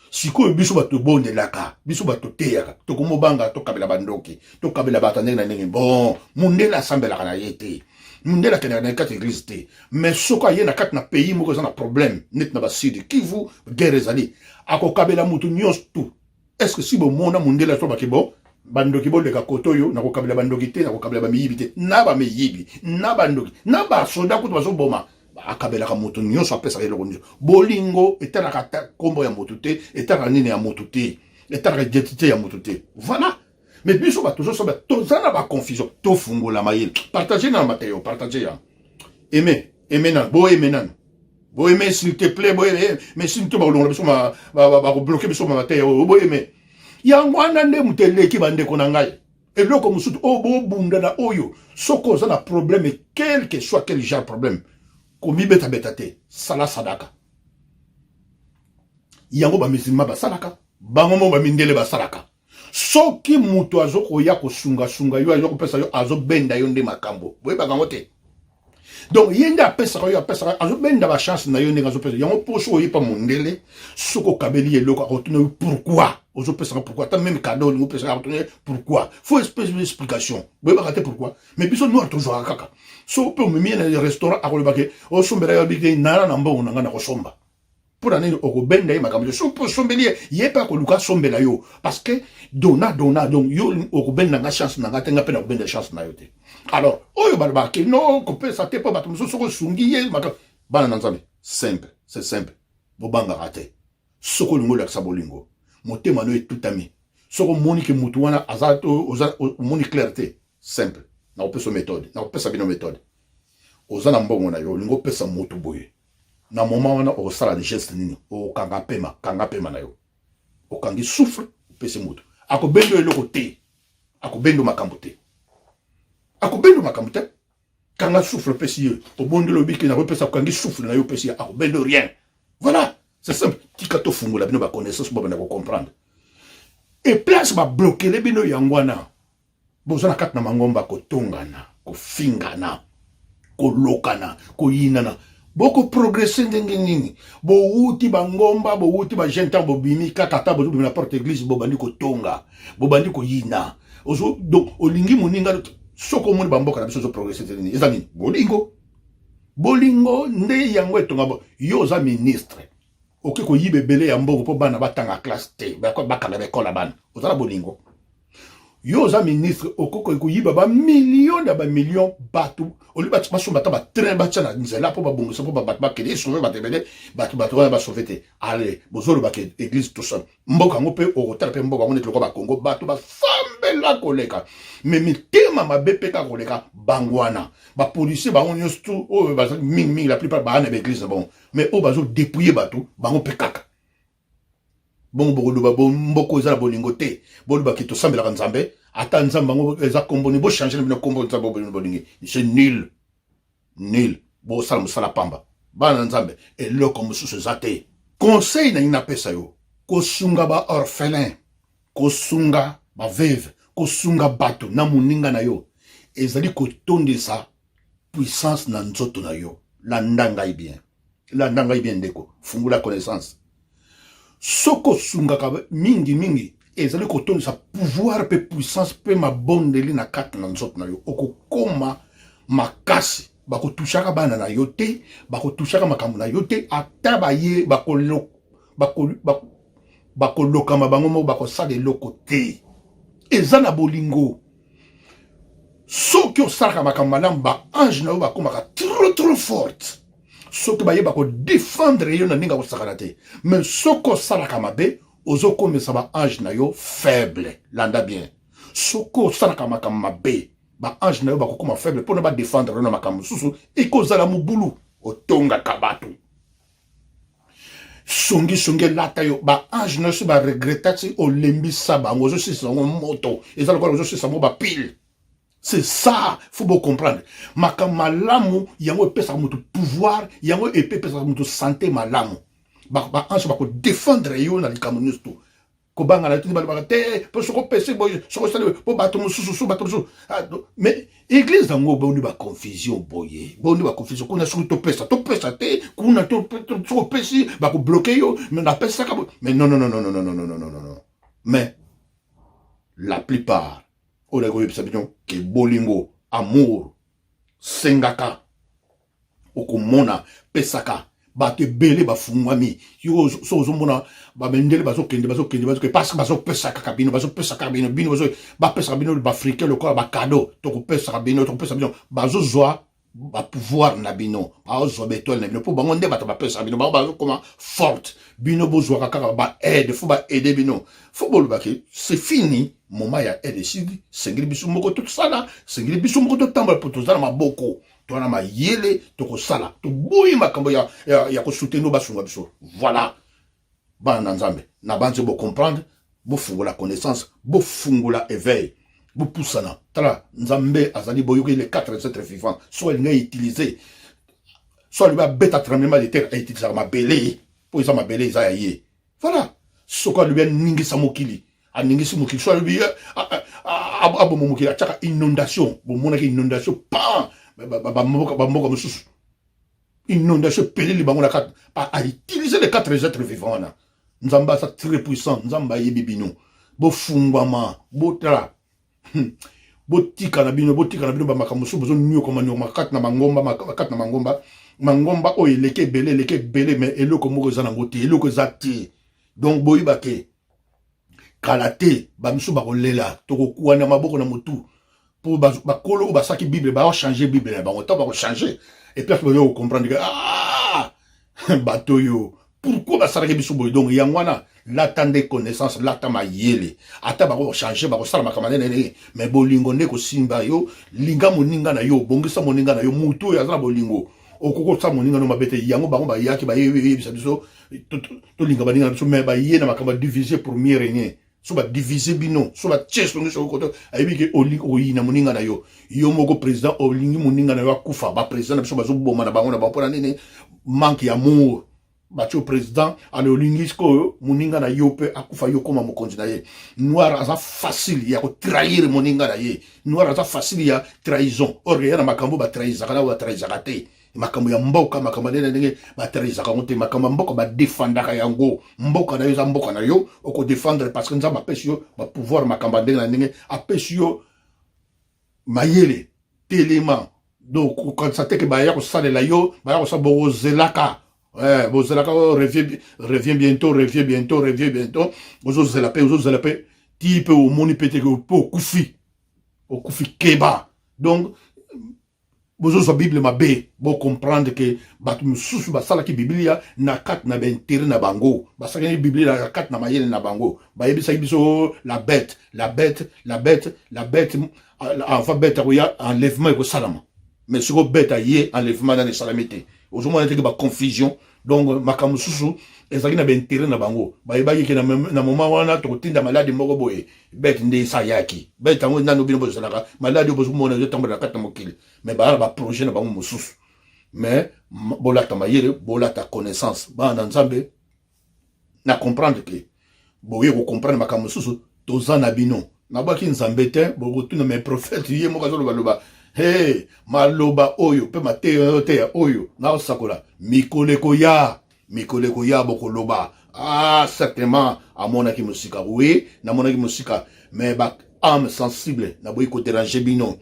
[SPEAKER 2] siko biso bato bondelaka biso bato teyaka to komo banga to kabela bandoki to kabela bato ndenge na ndenge bon mundela sambela kana yete mundela kena na 4 église te mais soko yena kat na pays moko za na problème net na basidi Kivu guerre ezali ako kabela mutu nyonso tout est-ce que si bo mona mundela to bakibo bandoki bo leka kotoyo na ko kabela bandoki te na ko kabela ba miyibi te na ba miyibi na bandoki na ba soda ko to bazo boma akabela ka mutu nyonso apesa eloko nyonso bolingo etala ka kombo ya mutu te etala nini ya mutu te etala identité ya mutu te voilà. Mais biso ba toujours ça tozana ba confusion to fungola mayel partager na matériau partager ya aimer nan bo aimer nan bo aimer s'il te plaît bo aimer mais si to ba longa biso ba bloquer biso ma matériau bo aimer ya ngwana nde mutele ki bande ko na ngai eloko musutu o bo bunda na oyo soko za na problème quel que soit quel genre problème ko mi beta te sala sadaka yango ba musulman ba salaka bango mo ba mindele ba salaka soki mutu azoko ya ko sunga yo azoko pesa yo azo benda yo nde makambo boye bakango te donc yende apesa yo apesa azo benda ba chance na yo nde azo pesa yango poso oyipa mondele soko kabeli eloko akotuna pourquoi ozo pesa pourquoi ta même cadeau ni pesa akotuna pourquoi faut espèce d'explication boye bakate pourquoi mais biso nous toujours kaka so pe mimi na restaurant akolobake o sombera yo bike nana na mbongo nanga na kosomba pour année au benda y makambo so pour sombelier yepa ko luka sombela yo parce que dona donc yo au benda na chance na ngatenga pe na benda chance na yo te alors oyo balba ke non ko pe sa te pa bato so ko sungi ye maka bana nanzambe simple c'est simple bo banga raté soko lingo la sabolingo motema no etutami soko moni ke mutu wana azato moni clarté simple na opeso méthode na opesa bino méthode ozana mbongo na yo lingo pesa mutu boye na moment wana o sala de geste nini o kanga pema na yo o kangi souffle pese mutu ako bendo eloko te ako bendo makambo te kanga souffle pese yo o bondelo biki na pesa kangi souffle na yo pese ako bendo rien voilà c'est simple tika to fungola bino ba connaissance bo na ko comprendre et place ba bloquer le bino yangwana bozana kat na mangomba ko tongana ko fingana ko lokana ko yinana boko progresser ndenge nini bo uti bangomba bo uti ba gente bo bimi kaka ta bo na porte église bo bandi ko tonga bo bandi ko yina ozo donc olingi moninga soko moni bamboka na biso zo progresser ndenge nini ezani bolingo nde yango etonga bo yo za ministre oke ko yibe bele ya mbongo po bana batanga classe T ba ko bakala ba kola bana ozala bolingo yo za ministre okoko ko yiba ba million batu oli ba tsoma ta ba train ba tsana nzela po ba bongo so po ba bat ba kele sauver ba tebele batu ba sauver te allez bozolo ba ke église tout ça mboka ngope o kotala pe mboka ngone tloko ba Congo batu ba fambela koleka mais mitema mabepe ka koleka bangwana ba policier ba on tout o ba ming la plupart ba na église bon mais o bazo dépouiller batu bango pe kaka bon boloba bon mboko za bolingo te boloba ki to sambela nzambe ata nzambe ngo eza komboni bo changer na kombo nzambe bolingi c'est nul bo sala pamba bana nzambe eloko mususu zate conseil na ina pesa yo ko sunga ba orphelin ko sunga ba veuve ko sunga bato na muninga na yo ezali ko tondesa puissance na nzoto na yo la ndanga bien ndeko fungula connaissance soko sunga ka mingi ezali ko tondesa pouvoir pe puissance pe mabondeli na kati na nzoto na yo okokoma makasi bako tushaka bana na yo te bako tushaka makambo na yo te ata baye bako lokama bango mo bako sala eloko te eza na bolingo soki osalaka makambo malamu ba ange na yo bakomaka trop forte soki baye bako défendre yo na ndenge kosakana te mais soki osalaka mabe ozokomisa ba ange na yo faible landa bien soki osalaka makambo mabe ba ange na yo bakokoma faible mpona ba défendre na makambo susu ekozala mobulu otongaka bato songi lata yo ba ange na yo ba regretta ti olembisa bango ozosisa bango moto eza lokola ozosisa bango bapile. C'est ça, faut bien comprendre. Makamalamu, yango epesa mutu pouvoir, yango epesa mutu santé malamu. ange défendre yo na likambo nyonso to kobanga na tuni balobaka te po soko pese boy soko sala po bato mosusu bato mosusu mais église yango boni ba confusion boye boni ba confusion kuna soko to pesa te kuna to soko pesi ba ko bloquer yo mais na pesa ka mais non mais la plupart o la goye sabino ke bolingo amour sengaka okomona pesaka bate bele bafungwami yo so zomona babendele bazokende parce que bazopesaka kabino bazopesaka bino bino bapesaka bino bafricain le corps ba cadeau tokopesaka bino bazozwa ba pouvoir na bino bazozwa betole na bino po bango nde bato bapesaka bino bazokoma forte bino bozwaka kaka ba aide faut ba aider bino faut boloba ke c'est fini moment ya aide sidi sengeli biso moko tout ça là sengeli biso moko to tamba po tozala maboko tona mayele toko sala to boyi makambo ya ko soutenir basunga biso voilà bana nzambe na banze bo comprendre bo fungola connaissance bo fungola éveil bo poussana tala nzambe azali boyoki les 4 êtres vivants soit il n'est utilisé soit le bêta tremblement de terre a utilisé ma belé pour ça ma belé ça yé voilà ce quoi lui ningi samokili a ningi samokili soit lui abo momokili ataka inondation bo mona ki inondation pa bamboka mosusu inondation peleli bango na kati à utiliser les 4 êtres vivants na nzamba ça très puissant nzamba yebi bino bo fungwama bo tra botika na bino ba makamusu bozo nyo koma nyo makati na mangomba o eleke belé mais eloko moko za na ngoti eloko za ti donc boyiba ke kalate ba misu ba kolela to kokuwa na maboko na motu pour bakolo basaki bible ba changer bible ba on va changer et puis vous comprendre que bato yo pourquoi basaraki biso boy donc yangwana l'attendre connaissance latama yele ata ba changer ba sala makamane nene mais bolingo ne ko simba yo linga moninga na yo bongisa moninga na yo mutu ya za bolingo okoko sa moninga no mabete yango bango ba yaki ba yebi biso to linga baninga biso mais ba yena makamba diviser pour mieux régner so ba diviser bino so ba chesto ngi so ko ayibi ke olingo yina moninga na yo moko président olingi moninga na yo akufa ba président biso bazo boma na bango na ba pona nene manque d'amour bacho président ale olingi ko moninga na yo pe akufa yo koma mokonzi na ye noir aza facile ya ko trahir moninga na ye noir aza facile ya trahison or ya na makambo ba trahisa kana ba trahisa te makambo ya mboka makambo nene ndenge ba trahisa ka ngote makambo mboka ba défendaka yango mboka na yo za mboka na yo oko défendre parce que nzamba pesi yo ba pouvoir makambo ndenge na ndenge apesi yo mayele telema donc quand ça te ke ba ya ko salela yo ba ya ko sa bozelaka bozelaka revient bientôt ozozelapé type au moni pété que po kufi keba donc bozo bible mabe bo comprendre que batu mususu basala ki biblia na kat na bentere na bango basaka ni biblia na kat na mayele na bango ba yebisa biso la bête enfin bête ya enlèvement ko salama mais sur bête yé enlèvement dans les salamité aujourd'hui on a ba confusion donc makamu susu ezaki na bentere na bango ba yebaki ke na moment wana to tinda malade moko boye bête nde sa yaki bête ngo nanu bino bo salaka malade bo mona je tombe na kata mokili mais ba projet na bango mususu mais bolata mayele bolata connaissance ba na nzambe na comprendre que boye ko comprendre makamu susu tozana bino na baki nzambe te bo tuna mes prophètes yé moko zo loba hey maloba oyo pe mateo te oyo na osakola mikoleko ya boko loba certainement amonaki musika oui na monaki musika mais ba âme sensible na boyi ko déranger bino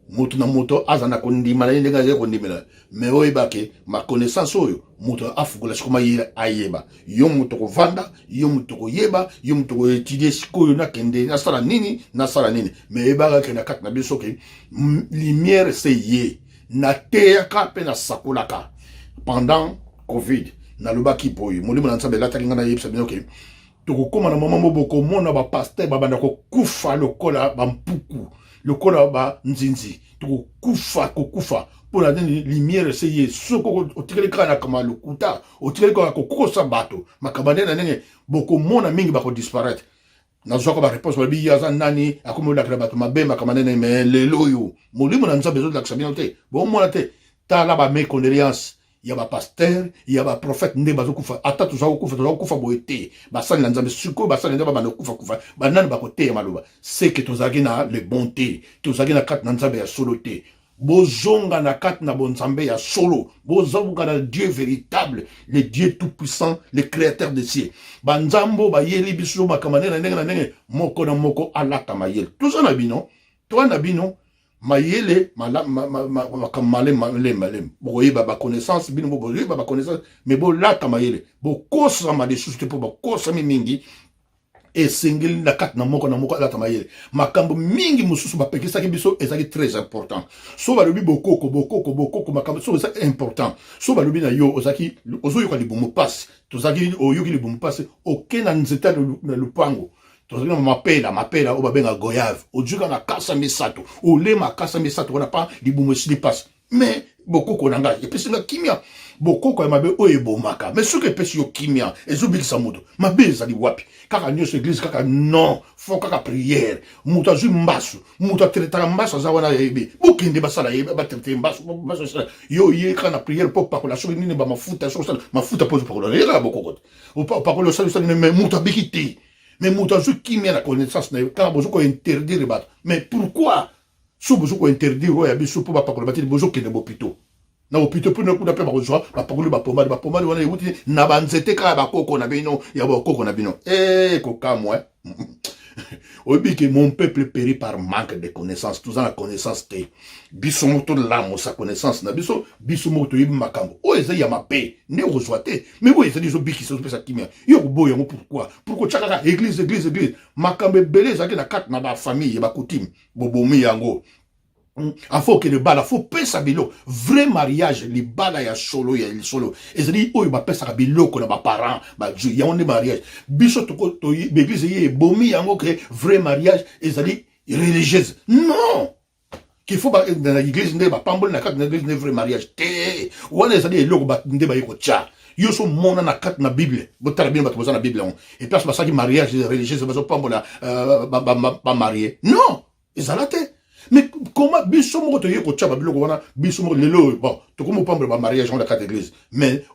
[SPEAKER 2] mutu na moto azana ko ndima na ndenga ze ko ndimela mais oyo bake ma connaissance oyo mutu afugula sikoma ayeba yo mutu ko vanda yo mutu ko yeba yo mutu ko étudier sikoyo na kende na sala nini mais ebaka ke na kat na biso ke lumière c'est yé na teaka pe na sakolaka pendant covid na lobaki boy molimo na nsabe lataki ngana yebisa bino ke tokokoma na mama moboko mona ba pasteur babanda ko kufa lokola bampuku lokola ba nzinzi kokufa pour la lumière essayer soko otikeleka na kama lokuta otikeleka ko kosa bato makabane na nene boko mona mingi ba ko disparaître na zoko ba réponse ba biya za nani akomola kra bato mabema kama nene mais lelo yo molimo na nzabe zo la sabinote bon mona te ta la ba me condoléance il y a ba pasteur, il y a ba prophète nde bazokufa ata tuzakufa boete basali na nzambe suko basali nde ba kufa banani ba kote maloba c'est que tozaki na le bonté tozaki na kat na nzambe ya solo te bozonga na kat na bonzambe ya solo bozonga na Dieu véritable le Dieu tout puissant le créateur des cieux banzambo ba yeli biso makamane na ndenge moko na moko alata mayele tout ça na bino toi na bino mayele malem boyeba ba connaissance bino boyeba ba connaissance mais bo lata mayele bo kosa ma de susute po bo kosa mingi et single na kat na moko lata mayele makambo mingi mususu ba pekisa ki biso ezaki très important so ba lobi bokoko makambo so c'est important so ba lobi na yo ozaki ozo yoka libumu passe tozaki oyoki libumu passe okena nzeta na lupango tozalina mapela o babenga goyave ojuka na kasa misato olema kasa misato wana pa libumu slipas mais bokoko na ngai epesinga kimia bokoko ya mabe oyo ebomaka mais soki epesi yo kimia ezobikisa moto mabe ezali wapi kaka nyonso église kaka non fo kaka prière moto azwi mbasu moto atretaka mbasu aza wana yebi bokende basala yebi batrete mbasu yo ye kaka na prière mpo pakola soki nini bamafuta soki mafuta mpo pakola ye kaka bokoko te pakola osali mais moto abiki te mais moto azwi kimia na connaissance na ye kaka bozo ko interdire bato mais pourquoi so bozo ko interdire oyo ya biso mpo bapakola batili bozo kende bopito na opito po na kuna pe bakozwa bapakoli bapomade wana ewuti na banzete kaka bakoko na bino ya bakoko na bino kokamwa oyebi mon peuple périt par manque de connaissance toza na connaissance te biso moto lamo sa connaissance na biso moko toyebi makambo oyo ezali ya mabe nde okozwa te mais boyo ezali ezobikisa ozopesa kimia yo koboya yango pourquoi tiakaka église makambo ebele ezalaki na kati na bafamille bakutime bobomi yango afo ke le bala faut pesa bilo vrai mariage li bala ya solo ezali oyo bapesa biloko na ba parents ba Dieu ya onde mariage biso to l'église ye bomi yango ke vrai mariage ezali religieuse non qu'il faut ba dans l'église nde ba pambol na kat na l'église vrai mariage te wana ezali eloko ba nde ba yiko cha yo so mona na kat na bible botala bien ba toza na bible on et place ba saki mariage religieuse ba so pambola ba marié non ezalate. Mais comment biso moko toye ko tchaba biloko wana biso moko lelo bon to comme pambre ba mariage dans la carte église mais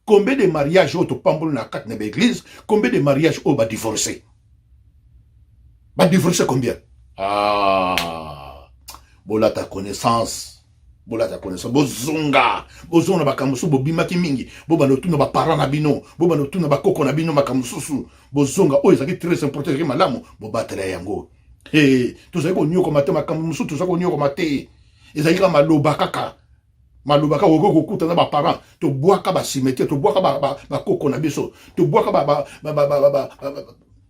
[SPEAKER 2] combien de mariages au to pambre na carte na église combien de mariages au ba divorcer combien bola ta connaissance bozonga bakamusu bobimaki mingi boba no tuna ba parents na bino boba no tuna ba koko na bino makamususu bozonga o ezaki très important ke malamu bobatela yango. Et tout ça, on y a comme maté, tout ça, on y a comme maté. Et ça y a maloba kaka. Maloba kaka, on go kuta na ba parents. To bois kaba cimetière, to bois kaba ba koko na biso. To bois kaba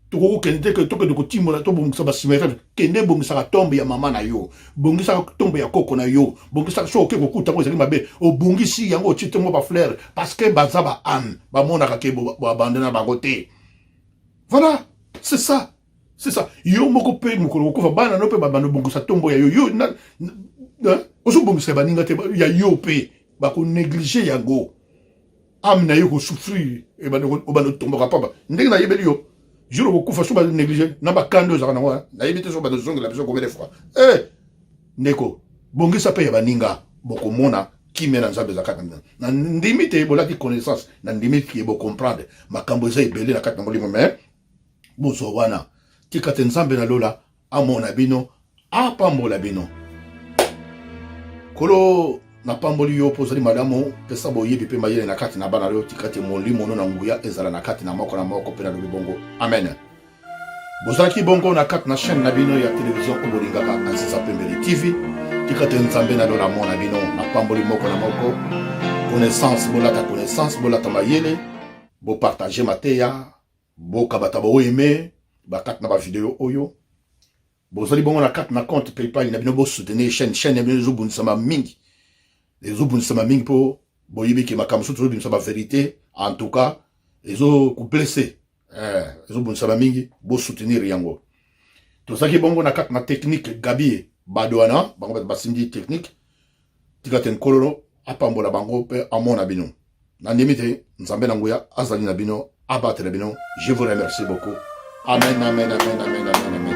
[SPEAKER 2] to go kende que to que de kotimo na to bongisa ba cimetière. Kende bongisa ka tombe ya mama na yo. Bongisa ka tombe ya koko na yo. Bongisa so ke kuta ko zali mabe. O bongisi yango chite mo ba fleur parce que baza ba âme. Ba mona ka ke bo abandonner ba côté. Voilà, c'est ça. C'est ça. Yo moko pe mukolo ko fa bana no pe babano bongo sa tombo ya yo na oso bongo sa baninga te ya yo pe ba ko négliger yango amna yo ko souffrir e ba no tombo ka papa ndenge na yebeli yo juro ko fa so ba négliger na ba kando za na wa na yebite so ba no zonga la biso ko bele fois ndeko bongo sa pe ya baninga boko mona kimena nzambe za katanga na ndimite bolaki connaissance na ndimite ki bo comprendre makambo za ebele na katanga molimo mais bozo wana tikate nzambe na lola amona bino apambola bino kolo na pamboli yo pozali malamu pesa boyebi pe mayele na kati na bana yo tikate molimo no na nguya ezala na kati na moko pe na lubongo amen bozalaki bongo na kati na chaîne na bino ya télévision obolingaka Aziza Pembele TV tikate nzambe na lola mona bino na pamboli moko na moko connaissance bolata mayele bo partager mateya bo kabata bo aimer ba kat na ba vidéo oyo bozali bongo na kat na compte PayPal na bino bo soutenir chaîne ya bino zobunisama mingi po boyibi ki makamso to zobunisama vérité en tout cas ezo ku blesser zobunisama mingi bo soutenir yango to saki bongo na kat na technique Gabi Badouana bango ba sindi technique tikaten kololo apambola bango pe amona bino na ndimite nzambe na nguya azali na bino abattre bino je vous remercie beaucoup. Amen, amen, amen, amen, amen, amen.